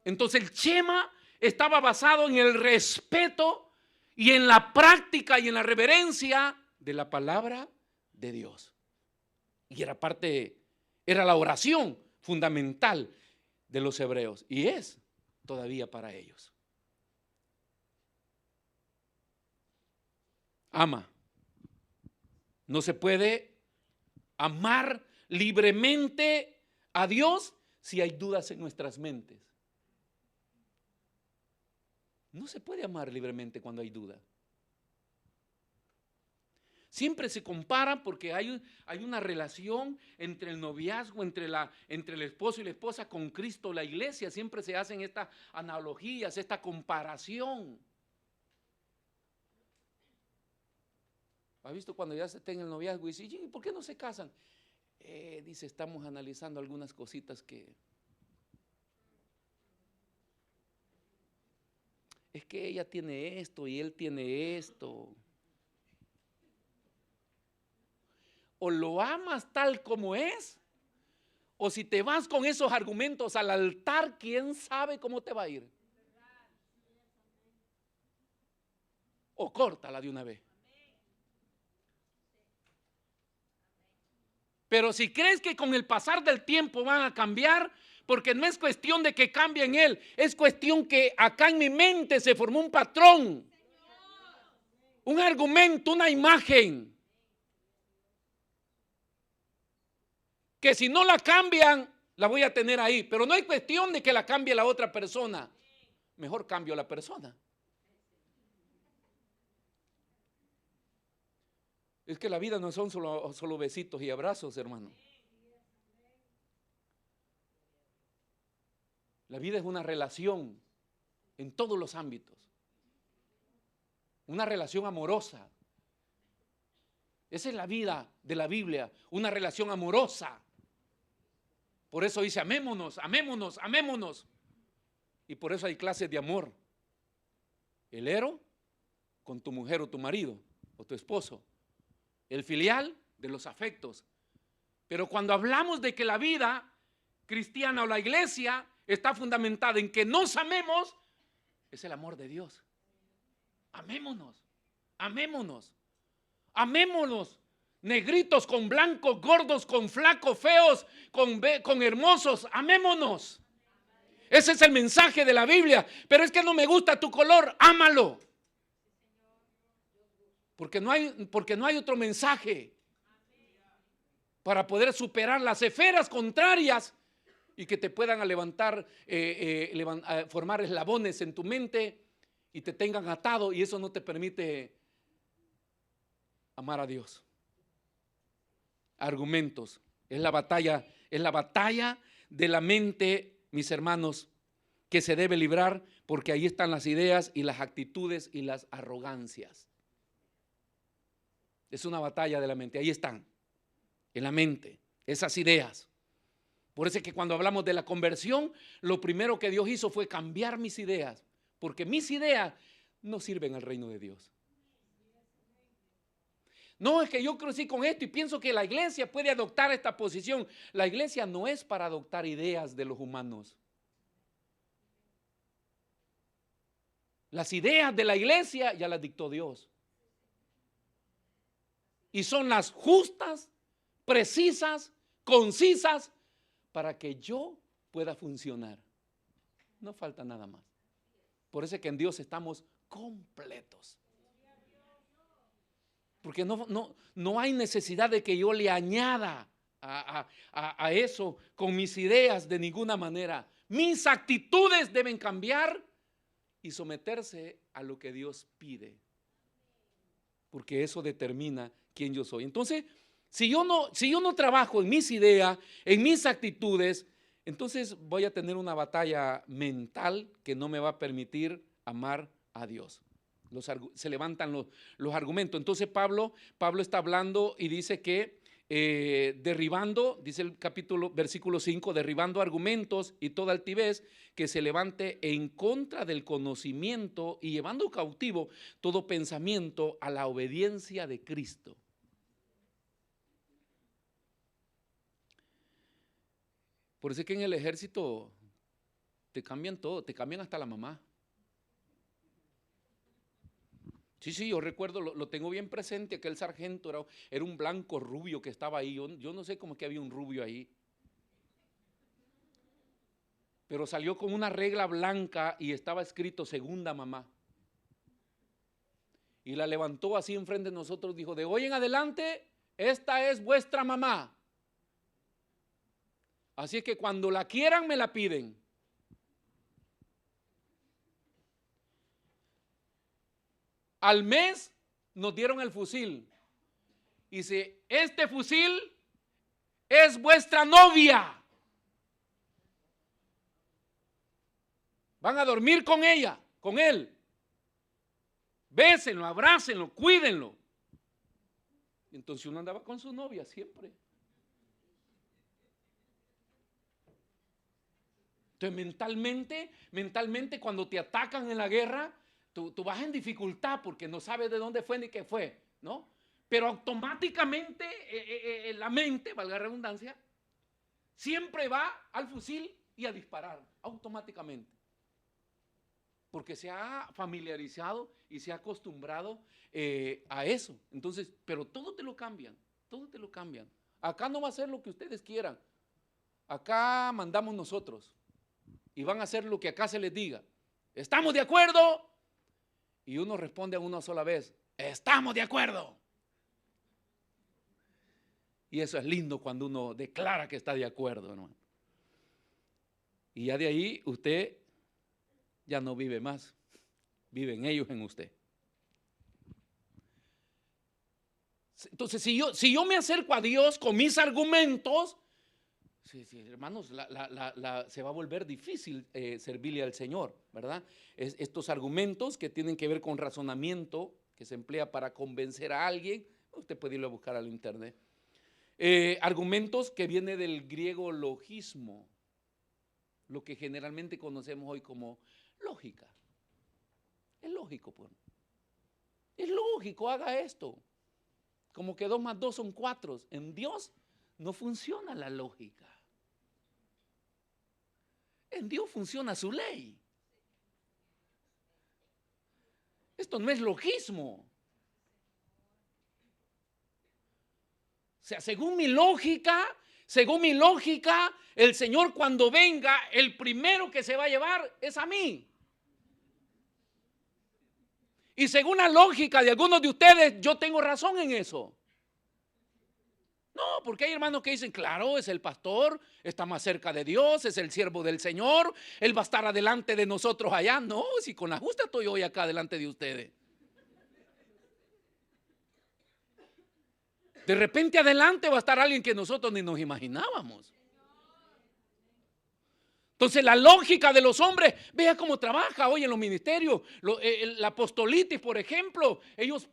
Entonces el Shema estaba basado en el respeto y en la práctica y en la reverencia de la palabra de Dios. Y era la oración fundamental de los hebreos y es todavía para ellos. Ama. No se puede amar libremente a Dios si hay dudas en nuestras mentes. No se puede amar libremente cuando hay duda. Siempre se compara porque hay una relación entre el noviazgo, entre el esposo y la esposa con Cristo, la iglesia. Siempre se hacen estas analogías, esta comparación. ¿Ha visto cuando ya se está en el noviazgo y dice, ¿y por qué no se casan? Dice, estamos analizando algunas cositas que... Es que ella tiene esto y él tiene esto. O lo amas tal como es, o si te vas con esos argumentos al altar, quién sabe cómo te va a ir. O córtala de una vez. Pero si crees que con el pasar del tiempo van a cambiar, porque no es cuestión de que cambie en él, es cuestión que acá en mi mente se formó un patrón, un argumento, una imagen, que si no la cambian, la voy a tener ahí. Pero no hay cuestión de que la cambie la otra persona. Mejor cambio la persona. Es que la vida no son solo besitos y abrazos, hermano. La vida es una relación en todos los ámbitos. Una relación amorosa. Esa es la vida de la Biblia, una relación amorosa. Por eso dice, amémonos, amémonos, amémonos. Y por eso hay clases de amor. El ero con tu mujer o tu marido o tu esposo. El filial de los afectos. Pero cuando hablamos de que la vida cristiana o la iglesia está fundamentada en que nos amemos, es el amor de Dios. Amémonos, amémonos, amémonos. Negritos con blancos, gordos con flacos, feos con hermosos, amémonos. Ese es el mensaje de la Biblia. Pero es que no me gusta tu color, ámalo. Porque no hay otro mensaje para poder superar las esferas contrarias y que te puedan levantar, formar eslabones en tu mente y te tengan atado, y eso no te permite amar a Dios. Argumentos. Es la batalla de la mente, mis hermanos, que se debe librar, porque ahí están las ideas y las actitudes y las arrogancias. Es una batalla de la mente, ahí están, en la mente, esas ideas. Por eso es que cuando hablamos de la conversión, lo primero que Dios hizo fue cambiar mis ideas, porque mis ideas no sirven al reino de Dios. No, es que yo crecí con esto y pienso que la iglesia puede adoptar esta posición. La iglesia no es para adoptar ideas de los humanos. Las ideas de la iglesia ya las dictó Dios. Y son las justas, precisas, concisas, para que yo pueda funcionar. No falta nada más. Por eso es que en Dios estamos completos. Porque no hay necesidad de que yo le añada a eso con mis ideas de ninguna manera. Mis actitudes deben cambiar y someterse a lo que Dios pide. Porque eso determina quién yo soy. Entonces, si yo no trabajo en mis ideas, en mis actitudes, entonces voy a tener una batalla mental que no me va a permitir amar a Dios. Se levantan los argumentos. Entonces Pablo está hablando y dice que derribando, dice el versículo 5, derribando argumentos y toda altivez que se levante en contra del conocimiento y llevando cautivo todo pensamiento a la obediencia de Cristo. Por eso es que en el ejército te cambian todo, te cambian hasta la mamá. Sí, yo recuerdo, lo tengo bien presente, aquel sargento era un blanco rubio que estaba ahí. Yo no sé cómo es que había un rubio ahí. Pero salió con una regla blanca y estaba escrito segunda mamá. Y la levantó así enfrente de nosotros, dijo, de hoy en adelante, esta es vuestra mamá. Así es que cuando la quieran me la piden. Al mes nos dieron el fusil. Y dice, este fusil es vuestra novia. Van a dormir con ella, con él. Bésenlo, abrácenlo, cuídenlo. Entonces uno andaba con su novia siempre. Entonces mentalmente cuando te atacan en la guerra, tú vas en dificultad porque no sabes de dónde fue ni qué fue, ¿no? Pero automáticamente la mente, valga la redundancia, siempre va al fusil y a disparar, automáticamente. Porque se ha familiarizado y se ha acostumbrado a eso. Entonces, pero todo te lo cambian, todo te lo cambian. Acá no va a ser lo que ustedes quieran. Acá mandamos nosotros. Y van a hacer lo que acá se les diga. ¿Estamos de acuerdo? Y uno responde a una sola vez, estamos de acuerdo. Y eso es lindo cuando uno declara que está de acuerdo, ¿no? Y ya de ahí usted ya no vive más, viven ellos en usted. Entonces, si yo me acerco a Dios con mis argumentos, sí, hermanos, se va a volver difícil servirle al Señor, ¿verdad? Estos argumentos que tienen que ver con razonamiento, que se emplea para convencer a alguien, usted puede irlo a buscar al internet. Argumentos que viene del griego logismo, lo que generalmente conocemos hoy como lógica. Es lógico, pues. Es lógico, haga esto. Como que 2 más 2 son 4. En Dios no funciona la lógica. En Dios funciona su ley. Esto no es logismo. O sea, según mi lógica, el Señor cuando venga, el primero que se va a llevar es a mí. Y según la lógica de algunos de ustedes, yo tengo razón en eso. No, porque hay hermanos que dicen, claro, es el pastor, está más cerca de Dios, es el siervo del Señor, él va a estar adelante de nosotros allá. No, si con la justa estoy hoy acá delante de ustedes. De repente adelante va a estar alguien que nosotros ni nos imaginábamos. Entonces la lógica de los hombres, vea cómo trabaja hoy en los ministerios. La apostolitis, por ejemplo, ellos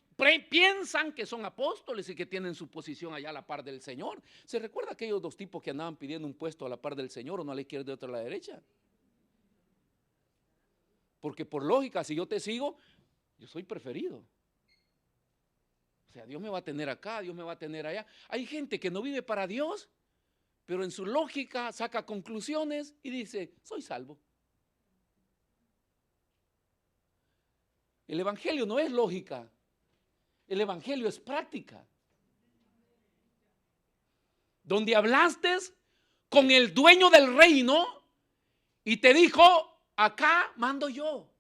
piensan que son apóstoles y que tienen su posición allá a la par del Señor. ¿Se recuerda aquellos 2 tipos que andaban pidiendo un puesto a la par del Señor, uno a la izquierda y otro a la derecha? Porque por lógica, si yo te sigo, yo soy preferido. O sea, Dios me va a tener acá, Dios me va a tener allá. Hay gente que no vive para Dios, pero en su lógica saca conclusiones y dice, soy salvo. El evangelio no es lógica, el evangelio es práctica. Donde hablaste con el dueño del reino y te dijo, acá mando yo.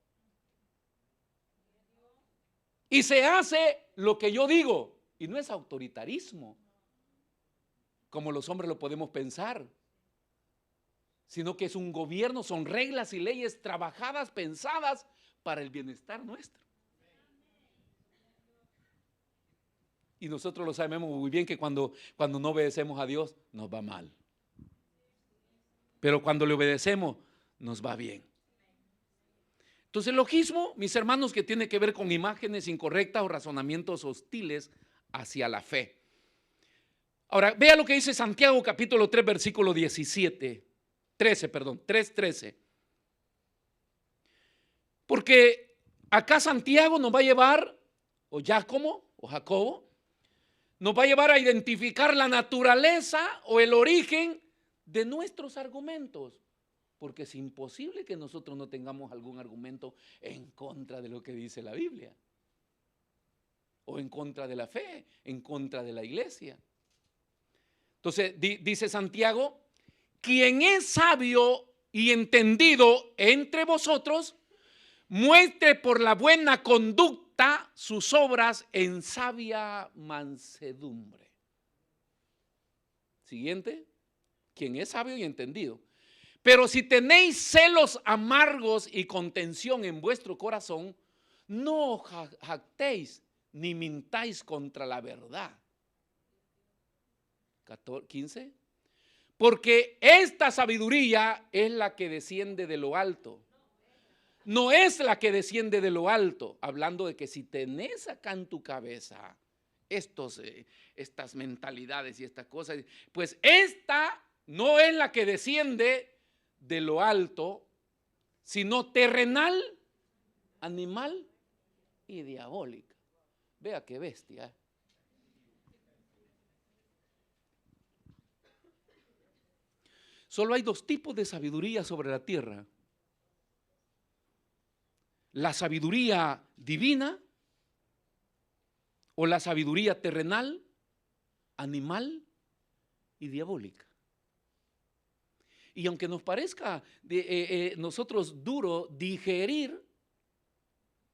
Y se hace lo que yo digo, y no es autoritarismo, como los hombres lo podemos pensar, sino que es un gobierno, son reglas y leyes trabajadas, pensadas para el bienestar nuestro. Y nosotros lo sabemos muy bien que cuando no obedecemos a Dios nos va mal, pero cuando le obedecemos nos va bien. Entonces el logismo, mis hermanos, que tiene que ver con imágenes incorrectas o razonamientos hostiles hacia la fe. Ahora, vea lo que dice Santiago capítulo 3 versículo 3:13. Porque acá Santiago nos va a llevar, o Jacobo, nos va a llevar a identificar la naturaleza o el origen de nuestros argumentos, porque es imposible que nosotros no tengamos algún argumento en contra de lo que dice la Biblia, o en contra de la fe, en contra de la iglesia. Entonces dice Santiago, quien es sabio y entendido entre vosotros, muestre por la buena conducta sus obras en sabia mansedumbre. Siguiente, quien es sabio y entendido. Pero si tenéis celos amargos y contención en vuestro corazón, no os jactéis ni mintáis contra la verdad. 15. Porque esta sabiduría es la que desciende de lo alto. No es la que desciende de lo alto. Hablando de que si tenés acá en tu cabeza estas mentalidades y estas cosas, pues esta no es la que desciende de lo alto, sino terrenal, animal y diabólica. Vea qué bestia. Solo hay dos tipos de sabiduría sobre la tierra: la sabiduría divina o la sabiduría terrenal, animal y diabólica. Y aunque nos parezca nosotros duro digerir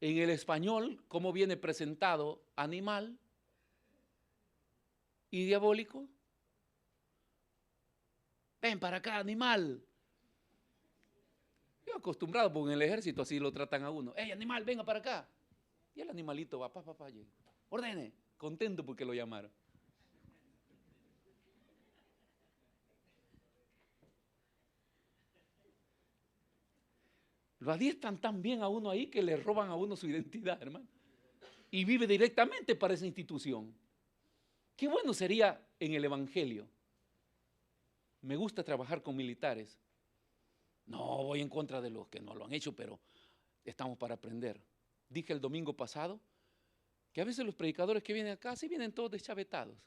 en el español cómo viene presentado animal y diabólico, ven para acá, animal. Yo acostumbrado, porque en el ejército así lo tratan a uno. Hey, animal, venga para acá. Y el animalito va, papá, ordene, contento porque lo llamaron. Lo adiestran tan bien a uno ahí que le roban a uno su identidad, hermano. Y vive directamente para esa institución. Qué bueno sería en el evangelio. Me gusta trabajar con militares. No voy en contra de los que no lo han hecho, pero estamos para aprender. Dije el domingo pasado que a veces los predicadores que vienen acá sí vienen todos deschavetados.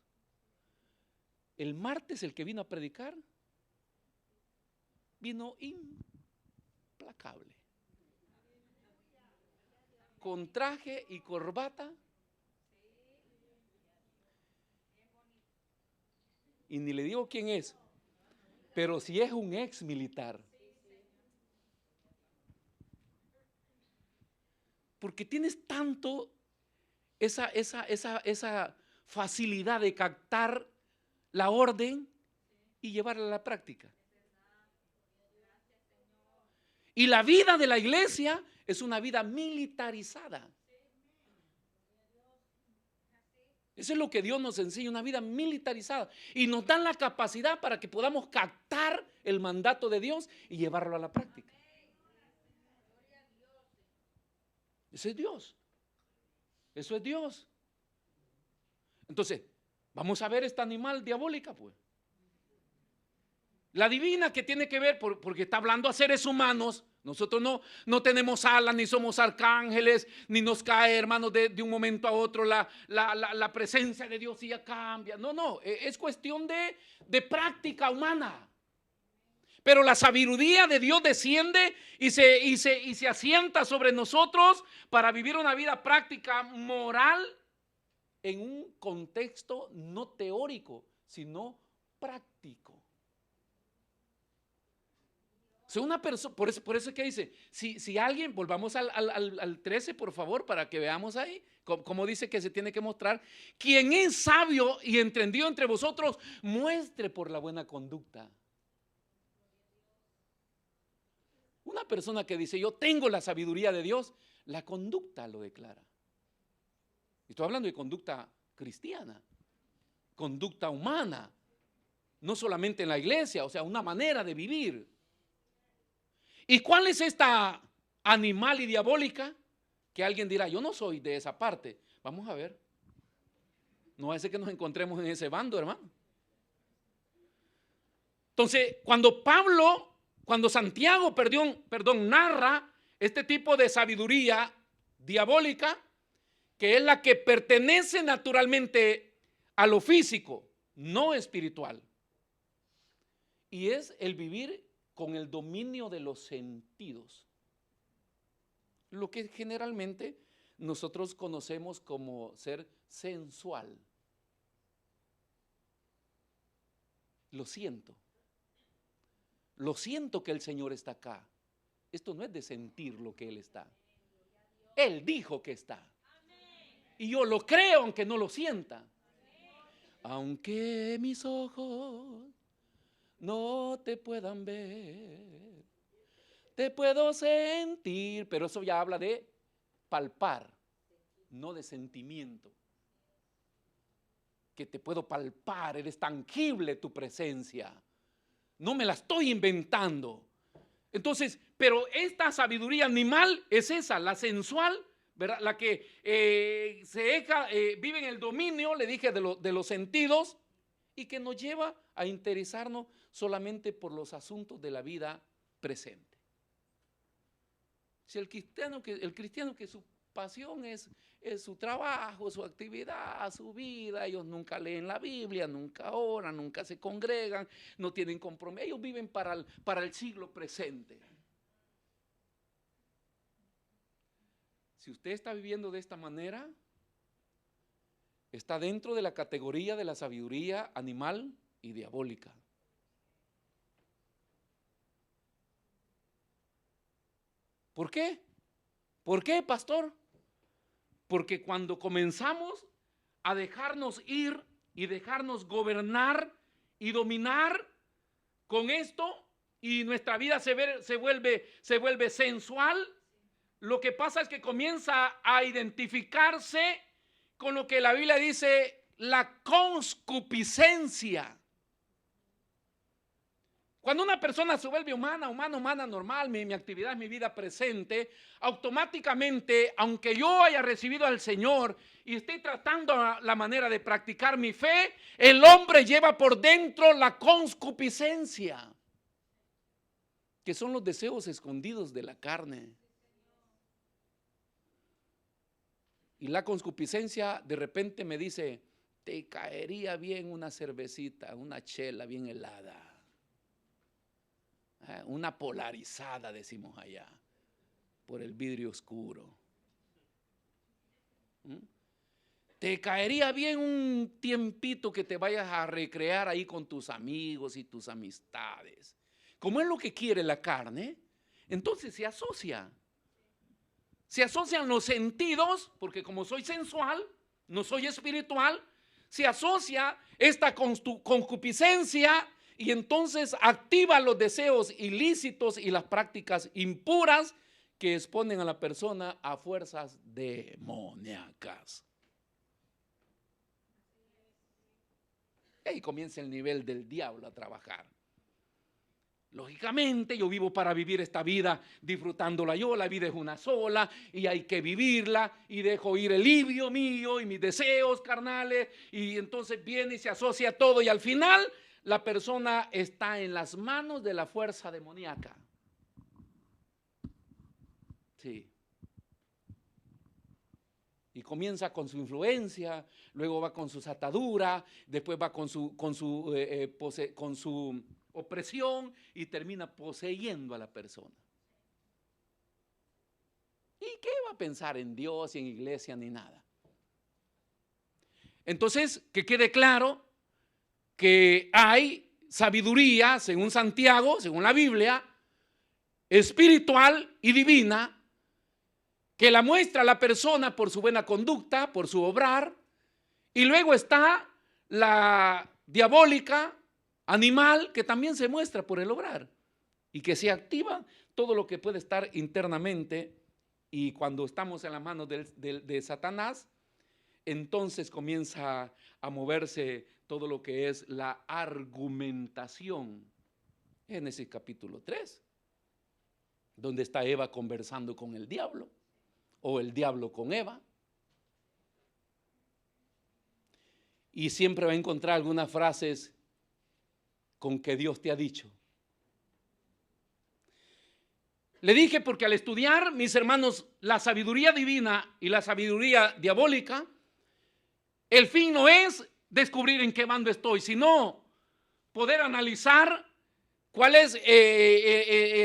El martes el que vino a predicar vino implacable, con traje y corbata, y ni le digo quién es, pero si es un ex militar, porque tienes tanto esa facilidad de captar la orden y llevarla a la práctica. Y la vida de la iglesia es una vida militarizada. Eso es lo que Dios nos enseña, una vida militarizada. Y nos dan la capacidad para que podamos captar el mandato de Dios y llevarlo a la práctica. Ese es Dios. Eso es Dios. Entonces, vamos a ver esta animal diabólica, pues. La divina, que tiene que ver, porque está hablando a seres humanos. Nosotros no tenemos alas, ni somos arcángeles, ni nos cae, hermanos, de un momento a otro la presencia de Dios y ya cambia. No, es cuestión de práctica humana. Pero la sabiduría de Dios desciende y se asienta sobre nosotros para vivir una vida práctica, moral, en un contexto no teórico, sino práctico. O sea, una persona, por eso es que dice, si alguien, volvamos al 13, por favor, para que veamos ahí, como dice que se tiene que mostrar, quien es sabio y entendido entre vosotros, muestre por la buena conducta. Una persona que dice, yo tengo la sabiduría de Dios, la conducta lo declara. Estoy hablando de conducta cristiana, conducta humana, no solamente en la iglesia, o sea, una manera de vivir. ¿Y cuál es esta animal y diabólica? Que alguien dirá, yo no soy de esa parte. Vamos a ver. No es que nos encontremos en ese bando, hermano. Entonces, cuando Santiago, narra este tipo de sabiduría diabólica, que es la que pertenece naturalmente a lo físico, no espiritual. y es el vivir con el dominio de los sentidos. Lo que generalmente nosotros conocemos como ser sensual. Lo siento que el Señor está acá. Esto no es de sentir lo que Él está. Él dijo que está. Y yo lo creo aunque no lo sienta. Aunque mis ojos no te puedan ver, te puedo sentir. Pero eso ya habla de palpar, no de sentimiento. Que te puedo palpar, eres tangible tu presencia. No me la estoy inventando. Entonces, pero esta sabiduría animal es esa, la sensual, ¿verdad? La que vive en el dominio, le dije, de los sentidos, y que nos lleva a interesarnos solamente por los asuntos de la vida presente. Si el cristiano que su pasión es su trabajo, su actividad, su vida, ellos nunca leen la Biblia, nunca oran, nunca se congregan, no tienen compromiso, ellos viven para el siglo presente. Si usted está viviendo de esta manera, está dentro de la categoría de la sabiduría animal y diabólica. ¿Por qué? ¿Por qué, pastor? Porque cuando comenzamos a dejarnos ir y dejarnos gobernar y dominar con esto, y nuestra vida se vuelve sensual, lo que pasa es que comienza a identificarse con lo que la Biblia dice, la concupiscencia. Cuando una persona se vuelve humana normal, mi actividad, mi vida presente, automáticamente, aunque yo haya recibido al Señor y esté tratando la manera de practicar mi fe, el hombre lleva por dentro la concupiscencia, que son los deseos escondidos de la carne. Y la concupiscencia de repente me dice, te caería bien una cervecita, una chela bien helada. Una polarizada, decimos allá, por el vidrio oscuro. Te caería bien un tiempito que te vayas a recrear ahí con tus amigos y tus amistades. Como es lo que quiere la carne, entonces se asocian los sentidos, porque como soy sensual, no soy espiritual, se asocia esta concupiscencia. Y entonces activa los deseos ilícitos y las prácticas impuras que exponen a la persona a fuerzas demoníacas. Y ahí comienza el nivel del diablo a trabajar. Lógicamente yo vivo para vivir esta vida disfrutándola yo, la vida es una sola y hay que vivirla, y dejo ir el libio mío y mis deseos carnales, y entonces viene y se asocia todo, y al final la persona está en las manos de la fuerza demoníaca. Sí. Y comienza con su influencia, luego va con sus ataduras, después va con su opresión y termina poseyendo a la persona. ¿Y qué va a pensar en Dios y en iglesia ni nada? Entonces, que quede claro que hay sabiduría, según Santiago, según la Biblia, espiritual y divina, que la muestra la persona por su buena conducta, por su obrar, y luego está la diabólica, animal, que también se muestra por el obrar, y que se activa todo lo que puede estar internamente, y cuando estamos en las manos de Satanás, entonces comienza a moverse todo lo que es la argumentación. Génesis capítulo 3, donde está Eva conversando con el diablo, o el diablo con Eva. Y siempre va a encontrar algunas frases con que Dios te ha dicho. Le dije porque al estudiar, mis hermanos, la sabiduría divina y la sabiduría diabólica, el fin no es descubrir en qué bando estoy, sino poder analizar ¿Cuál es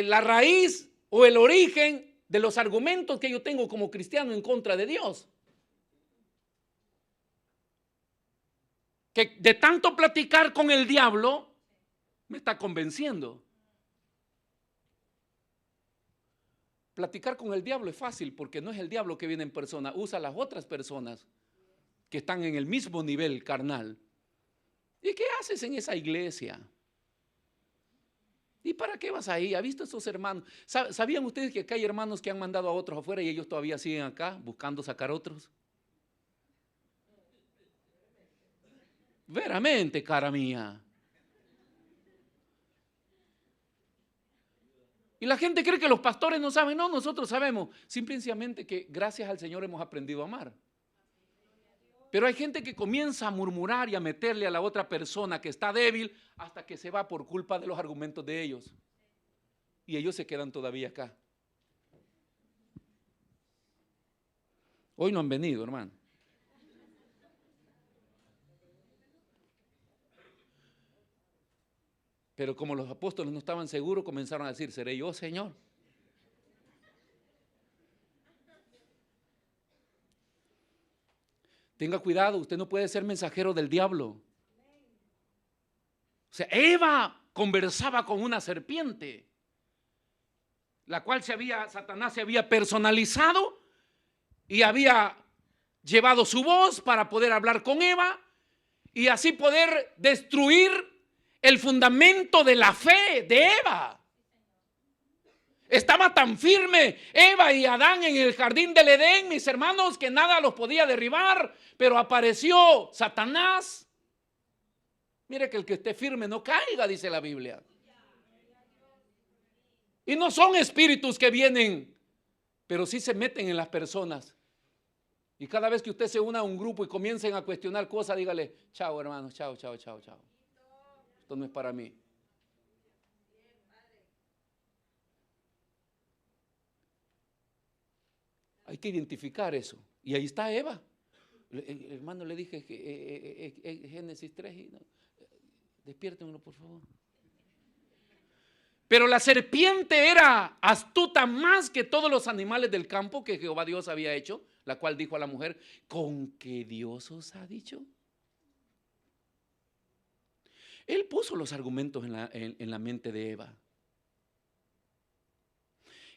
la raíz o el origen de los argumentos que yo tengo como cristiano en contra de Dios? Que de tanto platicar con el diablo me está convenciendo. Platicar con el diablo es fácil porque no es el diablo que viene en persona, usa a las otras personas que están en el mismo nivel carnal. ¿Y qué haces en esa iglesia? ¿Y para qué vas ahí? ¿Ha visto esos hermanos? ¿Sabían ustedes que acá hay hermanos que han mandado a otros afuera y ellos todavía siguen acá buscando sacar otros? Veramente, cara mía. Y la gente cree que los pastores no saben. No, nosotros sabemos. Simplemente que gracias al Señor hemos aprendido a amar. Pero hay gente que comienza a murmurar y a meterle a la otra persona que está débil hasta que se va por culpa de los argumentos de ellos. Y ellos se quedan todavía acá. Hoy no han venido, hermano. Pero como los apóstoles no estaban seguros, comenzaron a decir, ¿seré yo, Señor? Tenga cuidado, usted no puede ser mensajero del diablo. O sea, Eva conversaba con una serpiente, la cual Satanás se había personalizado y había llevado su voz para poder hablar con Eva y así poder destruir el fundamento de la fe de Eva. Estaba tan firme Eva y Adán en el jardín del Edén, mis hermanos, que nada los podía derribar, pero apareció Satanás. Mire que el que esté firme no caiga, dice la Biblia. Y no son espíritus que vienen, pero sí se meten en las personas. Y cada vez que usted se una a un grupo y comiencen a cuestionar cosas, dígale, chao hermanos, chao, chao, chao, chao. Esto no es para mí. Hay que identificar eso. Y ahí está Eva. Hermano, le dije que Génesis 3. Y no, despiértenlo, por favor. Pero la serpiente era astuta más que todos los animales del campo que Jehová Dios había hecho, la cual dijo a la mujer, ¿con qué Dios os ha dicho? Él puso los argumentos en la mente de Eva.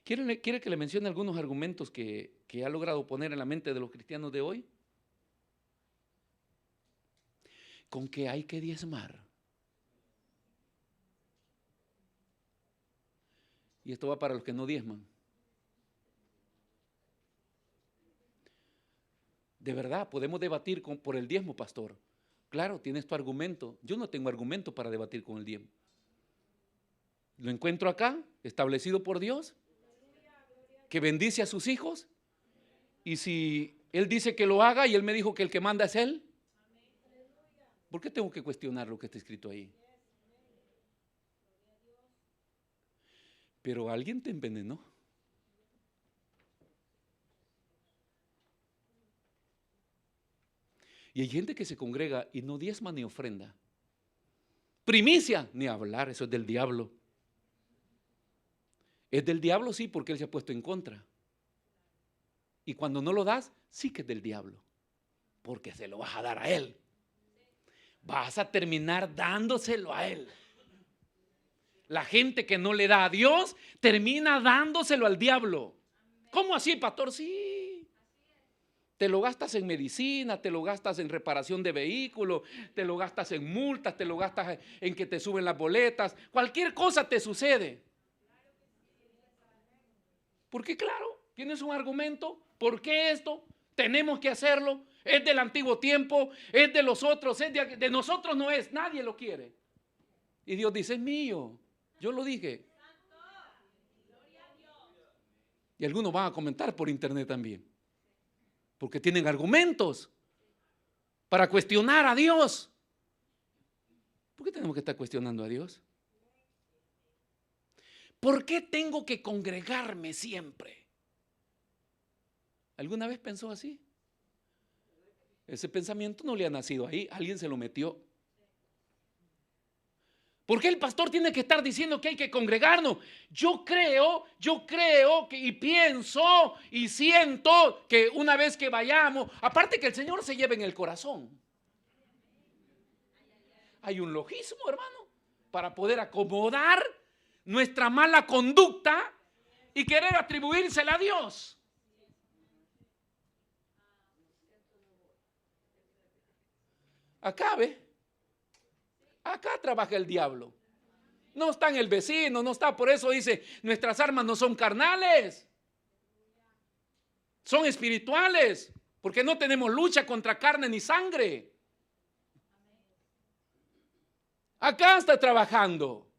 ¿Quiere que le mencione algunos argumentos que ha logrado poner en la mente de los cristianos de hoy? Con que hay que diezmar. Y esto va para los que no diezman. De verdad, podemos debatir por el diezmo, pastor. Claro, tienes tu argumento. Yo no tengo argumento para debatir con el diezmo. Lo encuentro acá, establecido por Dios, que bendice a sus hijos. Y si Él dice que lo haga y Él me dijo que el que manda es Él, ¿por qué tengo que cuestionar lo que está escrito ahí? Pero alguien te envenenó. Y hay gente que se congrega y no diezma ni ofrenda. Primicia, ni hablar, eso es del diablo. Es del diablo, sí, porque él se ha puesto en contra. Y cuando no lo das, sí que es del diablo, porque se lo vas a dar a él. Vas a terminar dándoselo a él. La gente que no le da a Dios termina dándoselo al diablo. ¿Cómo así, pastor? Sí. Te lo gastas en medicina, te lo gastas en reparación de vehículos, te lo gastas en multas, te lo gastas en que te suben las boletas. Cualquier cosa te sucede. Porque claro, tienes un argumento. ¿Por qué esto? Tenemos que hacerlo. Es del antiguo tiempo, es de los otros, es de nosotros no es, nadie lo quiere. Y Dios dice, es mío, yo lo dije. Y algunos van a comentar por internet también, porque tienen argumentos para cuestionar a Dios. ¿Por qué tenemos que estar cuestionando a Dios? ¿Por qué tengo que congregarme siempre? ¿Alguna vez pensó así? Ese pensamiento no le ha nacido ahí, alguien se lo metió. ¿Por qué el pastor tiene que estar diciendo que hay que congregarnos? Yo creo que y pienso y siento que una vez que vayamos, aparte que el Señor se lleve en el corazón. Hay un logismo, hermano, para poder acomodar nuestra mala conducta y querer atribuírsela a Dios. Acá, ¿ve? Acá trabaja el diablo. No está en el vecino, no está, por eso dice, nuestras armas no son carnales, son espirituales, porque no tenemos lucha contra carne ni sangre. Acá está trabajando.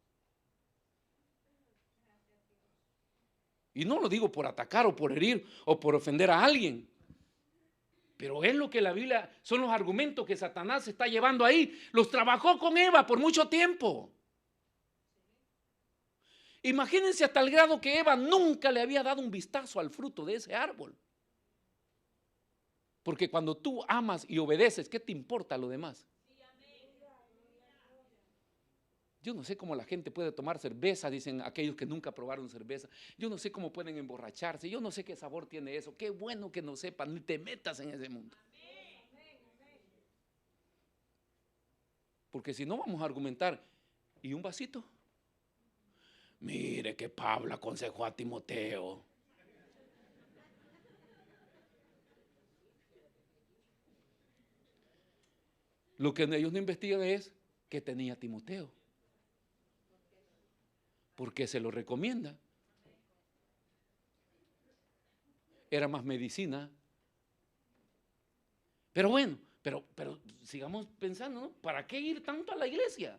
Y no lo digo por atacar o por herir o por ofender a alguien. Pero es lo que la Biblia, son los argumentos que Satanás está llevando ahí. Los trabajó con Eva por mucho tiempo. Imagínense a tal grado que Eva nunca le había dado un vistazo al fruto de ese árbol. Porque cuando tú amas y obedeces, ¿qué te importa lo demás? Yo no sé cómo la gente puede tomar cerveza, dicen aquellos que nunca probaron cerveza. Yo no sé cómo pueden emborracharse. Yo no sé qué sabor tiene eso. Qué bueno que no sepan, ni te metas en ese mundo. Porque si no vamos a argumentar, ¿y un vasito? Mire que Pablo aconsejó a Timoteo. Lo que ellos no investigan es qué tenía Timoteo. Porque se lo recomienda. Era más medicina. Pero bueno, pero sigamos pensando, ¿no? ¿Para qué ir tanto a la iglesia?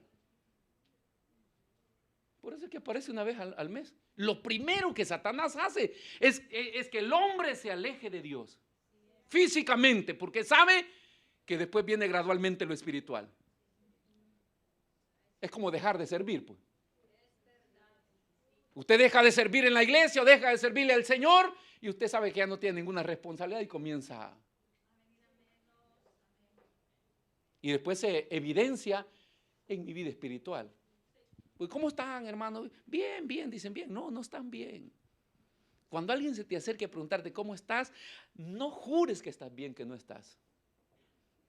Por eso es que aparece una vez al mes. Lo primero que Satanás hace es que el hombre se aleje de Dios físicamente, porque sabe que después viene gradualmente lo espiritual. Es como dejar de servir, pues. Usted deja de servir en la iglesia o deja de servirle al Señor y usted sabe que ya no tiene ninguna responsabilidad y comienza. Y después se evidencia en mi vida espiritual. Pues, ¿cómo están, hermano? Bien, bien, dicen bien. No, no están bien. Cuando alguien se te acerque a preguntarte cómo estás, no jures que estás bien, que no estás.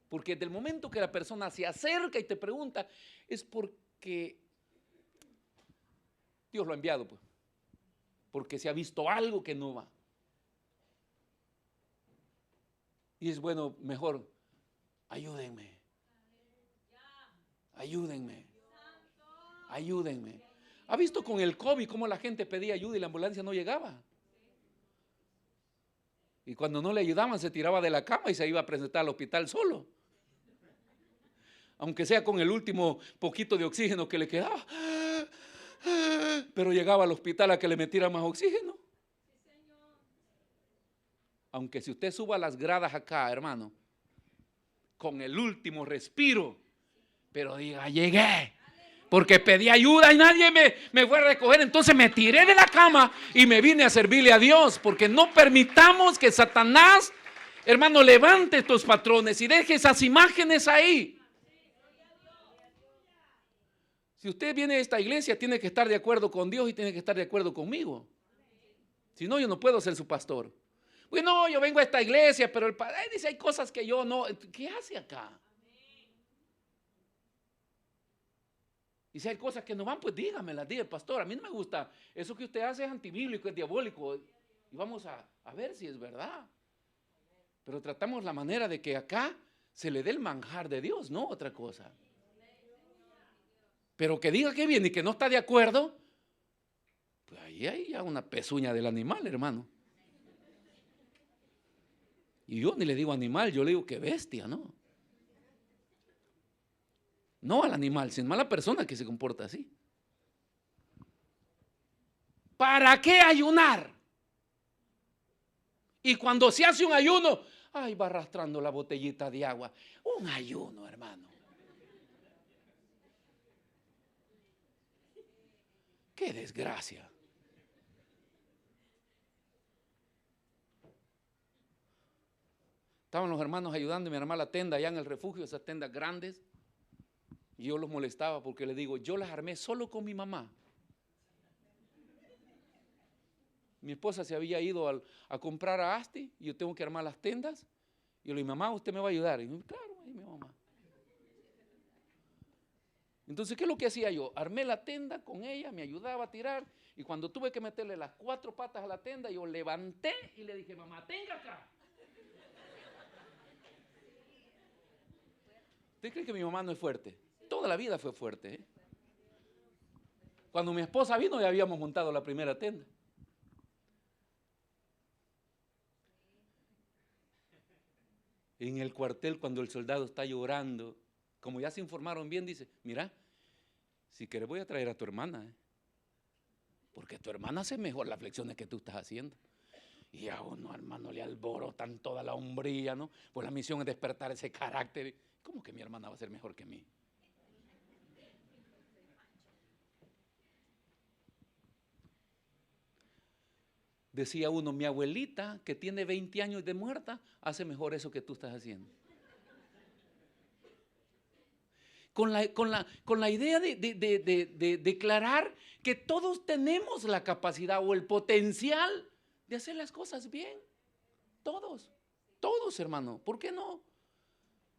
Porque del momento que la persona se acerca y te pregunta, es porque Dios lo ha enviado, pues. Porque se ha visto algo que no va. Y es bueno, mejor, ayúdenme. Ayúdenme. Ayúdenme. ¿Ha visto con el COVID cómo la gente pedía ayuda y la ambulancia no llegaba? Y cuando no le ayudaban se tiraba de la cama y se iba a presentar al hospital solo. Aunque sea con el último poquito de oxígeno que le quedaba. Pero llegaba al hospital a que le metieran más oxígeno. Aunque si usted suba las gradas acá, hermano, con el último respiro, pero diga, llegué. Porque pedí ayuda y nadie me fue a recoger. Entonces me tiré de la cama y me vine a servirle a Dios. Porque no permitamos que Satanás, hermano, levante estos patrones y deje esas imágenes ahí. Si usted viene a esta iglesia, tiene que estar de acuerdo con Dios y tiene que estar de acuerdo conmigo. Si no, yo no puedo ser su pastor. Bueno, yo vengo a esta iglesia, pero el padre dice, hay cosas que yo no. ¿Qué hace acá? Y si hay cosas que no van, pues dígamelas, diga el pastor. A mí no me gusta. Eso que usted hace es antibíblico, es diabólico. Y vamos a ver si es verdad. Pero tratamos la manera de que acá se le dé el manjar de Dios, no otra cosa. Pero que diga que viene y que no está de acuerdo, pues ahí hay ya una pezuña del animal, hermano. Y yo ni le digo animal, yo le digo que bestia, ¿no? No al animal, sino a la persona que se comporta así. ¿Para qué ayunar? Y cuando se hace un ayuno, ay, va arrastrando la botellita de agua. Un ayuno, hermano. ¡Qué desgracia! Estaban los hermanos ayudando a mi hermana la tenda allá en el refugio, esas tendas grandes. Y yo los molestaba porque les digo, yo las armé solo con mi mamá. Mi esposa se había ido a comprar a Asti y yo tengo que armar las tendas. Y yo le digo, mamá, ¿usted me va a ayudar? Y yo, claro, mi mamá. Entonces, ¿qué es lo que hacía yo? Armé la tenda con ella, me ayudaba a tirar. Y cuando tuve que meterle las 4 patas a la tenda, yo levanté y le dije, mamá, tenga acá. ¿Usted cree que mi mamá no es fuerte? Toda la vida fue fuerte, ¿eh? Cuando mi esposa vino ya habíamos montado la primera tenda. En el cuartel, cuando el soldado está llorando, como ya se informaron bien, dice, mira, si quieres voy a traer a tu hermana, porque tu hermana hace mejor las flexiones que tú estás haciendo. Y a uno, hermano, le alborotan toda la hombría, ¿no? Pues la misión es despertar ese carácter. ¿Cómo que mi hermana va a ser mejor que mí? Decía uno, mi abuelita, que tiene 20 años de muerta, hace mejor eso que tú estás haciendo. Con la idea de declarar que todos tenemos la capacidad o el potencial de hacer las cosas bien. Todos, hermano. ¿Por qué no?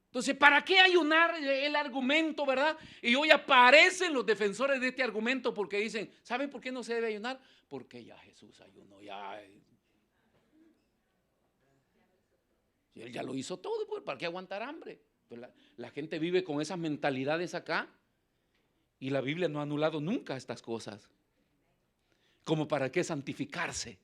Entonces, ¿para qué ayunar el argumento, verdad? Y hoy aparecen los defensores de este argumento porque dicen, ¿saben por qué no se debe ayunar? Porque ya Jesús ayunó, ya. Y Él ya lo hizo todo, pues, ¿para qué aguantar hambre? Pues la gente vive con esas mentalidades acá y la Biblia no ha anulado nunca estas cosas. ¿Como para qué santificarse?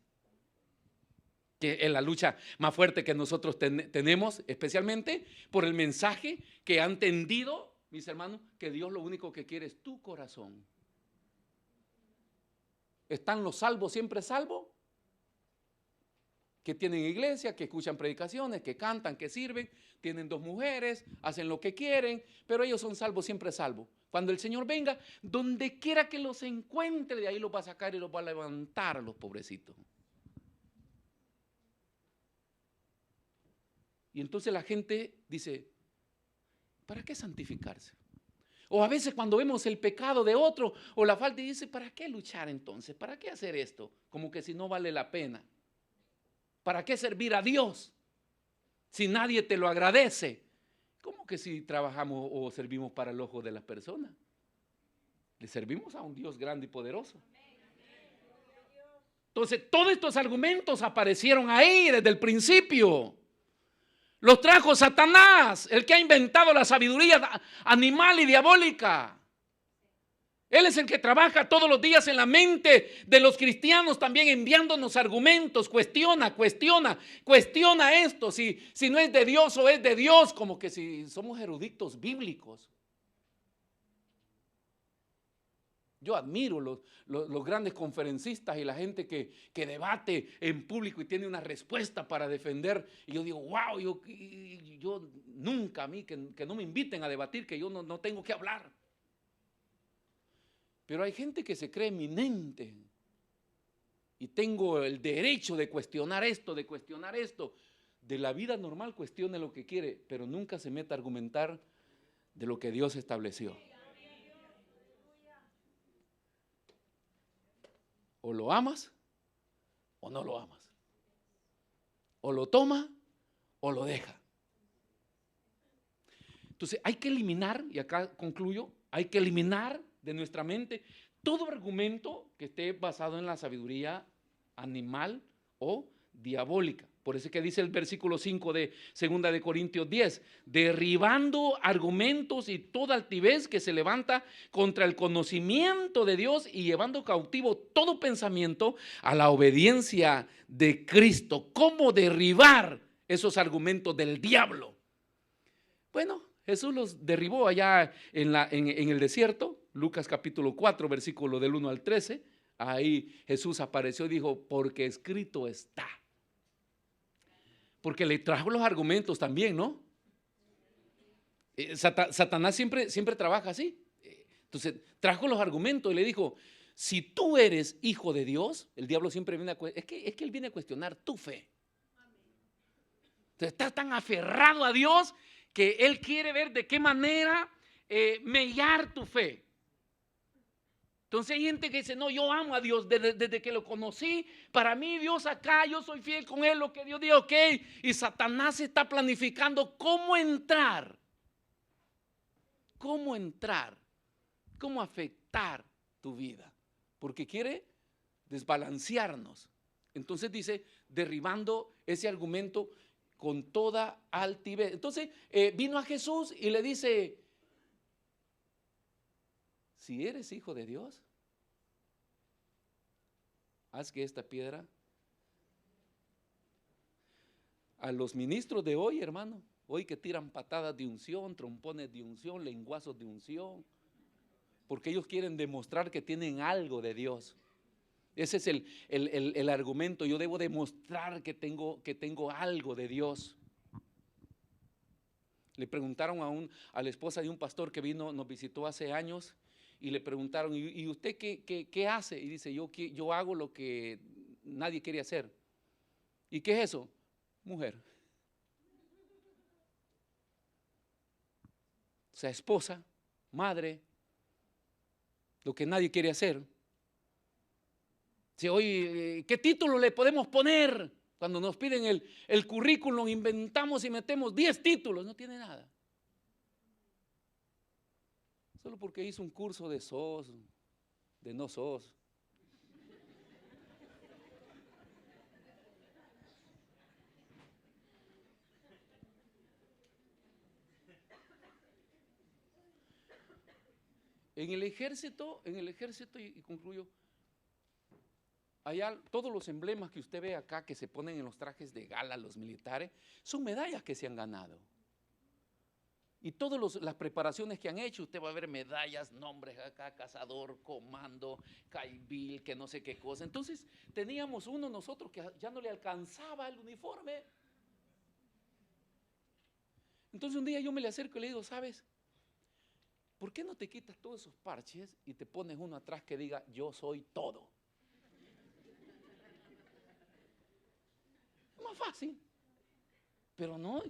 Que es la lucha más fuerte que nosotros tenemos, especialmente por el mensaje que han entendido, mis hermanos, que Dios lo único que quiere es tu corazón. ¿Están los salvos siempre salvos? Que tienen iglesia, que escuchan predicaciones, que cantan, que sirven, tienen 2 mujeres, hacen lo que quieren, pero ellos son salvos, siempre salvos. Cuando el Señor venga, donde quiera que los encuentre, de ahí los va a sacar y los va a levantar a los pobrecitos. Y entonces la gente dice, ¿para qué santificarse? O a veces cuando vemos el pecado de otro o la falta, y dice, ¿para qué luchar entonces? ¿Para qué hacer esto? Como que si no vale la pena. ¿Para qué servir a Dios si nadie te lo agradece? ¿Cómo que si trabajamos o servimos para el ojo de las personas? Le servimos a un Dios grande y poderoso. Entonces, todos estos argumentos aparecieron ahí desde el principio. Los trajo Satanás, el que ha inventado la sabiduría animal y diabólica. Él es el que trabaja todos los días en la mente de los cristianos, también enviándonos argumentos. Cuestiona esto, si no es de Dios o es de Dios, como que si somos eruditos bíblicos. Yo admiro los grandes conferencistas y la gente que debate en público y tiene una respuesta para defender. Y yo digo, wow, yo nunca a mí, que no me inviten a debatir, que yo no tengo que hablar. Pero hay gente que se cree eminente y tengo el derecho de cuestionar esto, De la vida normal cuestione lo que quiere, pero nunca se meta a argumentar de lo que Dios estableció. O lo amas o no lo amas. O lo toma o lo deja. Entonces hay que eliminar, y acá concluyo, hay que eliminar de nuestra mente todo argumento que esté basado en la sabiduría animal o diabólica. Por eso es que dice el versículo 5 de 2 de Corintios 10, derribando argumentos y toda altivez que se levanta contra el conocimiento de Dios y llevando cautivo todo pensamiento a la obediencia de Cristo. ¿Cómo derribar esos argumentos del diablo? Bueno, Jesús los derribó allá en el desierto, Lucas capítulo 4, versículo del 1 al 13. Ahí Jesús apareció y dijo, porque escrito está. Porque le trajo los argumentos también, ¿no? Satanás siempre trabaja así. Entonces trajo los argumentos y le dijo, si tú eres hijo de Dios, el diablo siempre viene es que él viene a cuestionar tu fe. Entonces estás tan aferrado a Dios que él quiere ver de qué manera mellar tu fe. Entonces hay gente que dice, no, yo amo a Dios desde que lo conocí. Para mí Dios acá, yo soy fiel con Él, lo que Dios diga, ok. Y Satanás está planificando cómo entrar, cómo afectar tu vida. Porque quiere desbalancearnos. Entonces dice, derribando ese argumento con toda altivez. Entonces vino a Jesús y le dice, si eres hijo de Dios, haz que esta piedra. A los ministros de hoy, hermano, hoy que tiran patadas de unción, trompones de unción, lenguazos de unción, porque ellos quieren demostrar que tienen algo de Dios. Ese es el argumento. Yo debo demostrar que tengo algo de Dios. Le preguntaron a la esposa de un pastor que nos visitó hace años, y le preguntaron, ¿y usted qué hace? Y dice, yo hago lo que nadie quiere hacer. ¿Y qué es eso? Mujer. O sea, esposa, madre, lo que nadie quiere hacer. Si hoy, ¿qué título le podemos poner? Cuando nos piden el currículum, inventamos y metemos 10 títulos, no tiene nada. Solo porque hizo un curso de SOS, de no SOS. En el ejército, y concluyo, allá todos los emblemas que usted ve acá que se ponen en los trajes de gala los militares, son medallas que se han ganado. Y todas las preparaciones que han hecho, usted va a ver medallas, nombres acá, cazador, comando, caibil, que no sé qué cosa. Entonces teníamos uno nosotros que ya no le alcanzaba el uniforme. Entonces un día yo me le acerco y le digo, ¿sabes? ¿Por qué no te quitas todos esos parches y te pones uno atrás que diga, yo soy todo? Es más fácil. Pero no,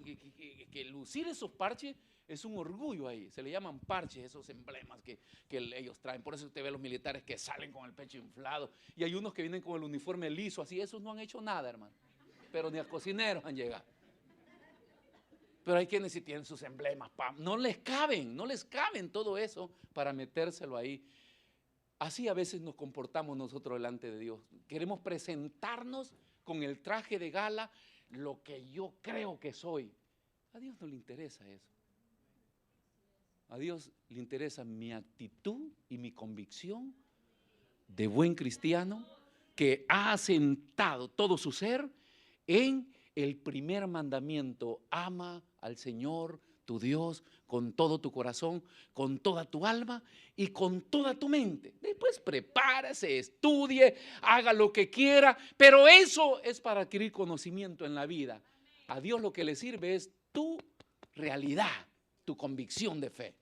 que lucir esos parches es un orgullo ahí. Se le llaman parches, esos emblemas que ellos traen. Por eso usted ve a los militares que salen con el pecho inflado. Y hay unos que vienen con el uniforme liso, así. Esos no han hecho nada, hermano. Pero ni a cocineros han llegado. Pero hay quienes sí tienen sus emblemas. No les caben todo eso para metérselo ahí. Así a veces nos comportamos nosotros delante de Dios. Queremos presentarnos con el traje de gala, lo que yo creo que soy. A Dios no le interesa eso. A Dios le interesa mi actitud y mi convicción de buen cristiano que ha asentado todo su ser en el primer mandamiento: ama al Señor tu Dios con todo tu corazón, con toda tu alma y con toda tu mente. Después prepárese, estudie, haga lo que quiera, pero eso es para adquirir conocimiento en la vida. A Dios lo que le sirve es tu realidad, tu convicción de fe.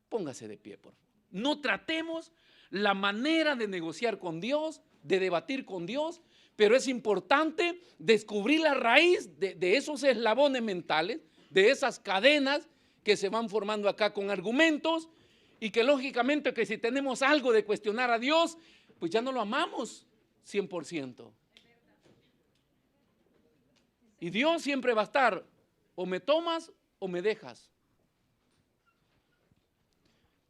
Póngase de pie, por favor. No tratemos la manera de negociar con Dios, de debatir con Dios, pero es importante descubrir la raíz de esos eslabones mentales, de esas cadenas que se van formando acá con argumentos, y que lógicamente que si tenemos algo de cuestionar a Dios, pues ya no lo amamos 100%. Y Dios siempre va a estar, o me tomas o me dejas.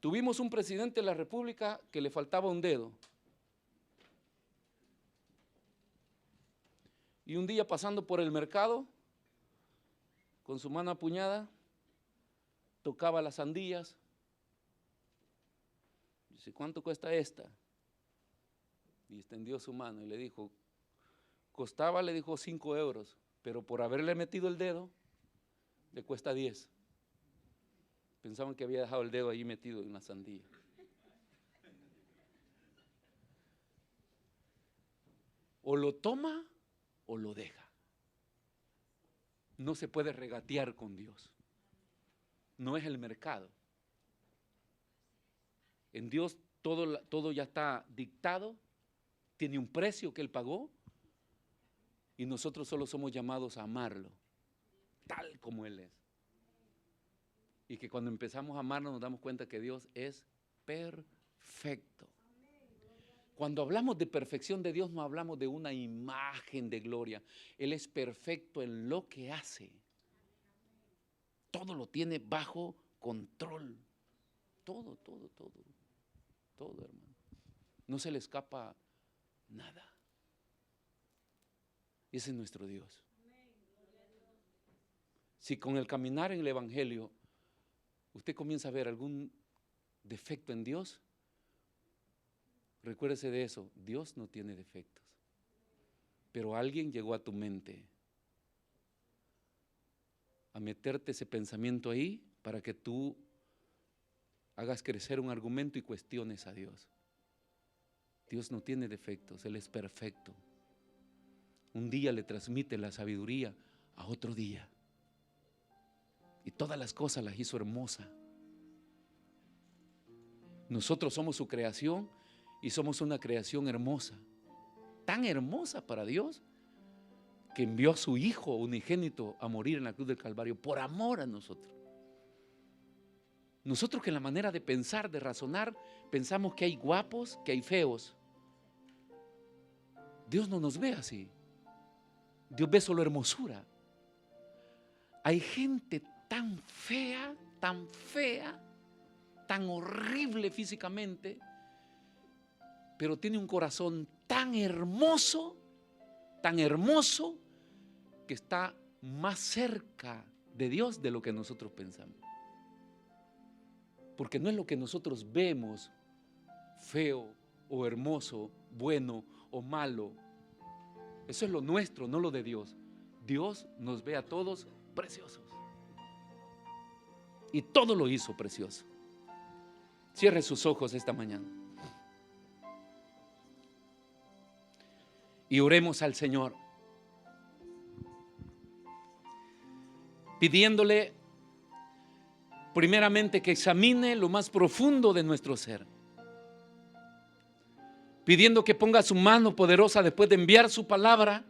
Tuvimos un presidente de la República que le faltaba un dedo. Y un día pasando por el mercado, con su mano apuñada, tocaba las sandías. Dice, ¿cuánto cuesta esta? Y extendió su mano y le dijo, costaba, le dijo, 5 euros, pero por haberle metido el dedo, le cuesta 10. Pensaban que había dejado el dedo ahí metido en la sandía. O lo toma o lo deja. No se puede regatear con Dios. No es el mercado. En Dios todo ya está dictado, tiene un precio que Él pagó, y nosotros solo somos llamados a amarlo, tal como Él es. Y que cuando empezamos a amarnos nos damos cuenta que Dios es perfecto. Cuando hablamos de perfección de Dios no hablamos de una imagen de gloria. Él es perfecto en lo que hace. Todo lo tiene bajo control. Todo, hermano. No se le escapa nada. Ese es nuestro Dios. Si con el caminar en el Evangelio usted comienza a ver algún defecto en Dios, recuérdese de eso, Dios no tiene defectos. Pero alguien llegó a tu mente a meterte ese pensamiento ahí para que tú hagas crecer un argumento y cuestiones a Dios. Dios no tiene defectos, Él es perfecto. Un día le transmite la sabiduría a otro día. Y todas las cosas las hizo hermosa. Nosotros somos su creación y somos una creación hermosa. Tan hermosa para Dios que envió a su Hijo unigénito a morir en la cruz del Calvario por amor a nosotros. Nosotros que en la manera de pensar, de razonar, pensamos que hay guapos, que hay feos. Dios no nos ve así. Dios ve solo hermosura. Hay gente tan fea, tan horrible físicamente, pero tiene un corazón tan hermoso, que está más cerca de Dios de lo que nosotros pensamos. Porque no es lo que nosotros vemos feo o hermoso, bueno o malo. Eso es lo nuestro, no lo de Dios. Dios nos ve a todos preciosos. Y todo lo hizo precioso. Cierre sus ojos esta mañana. Y oremos al Señor, pidiéndole primeramente que examine lo más profundo de nuestro ser, pidiendo que ponga su mano poderosa después de enviar su palabra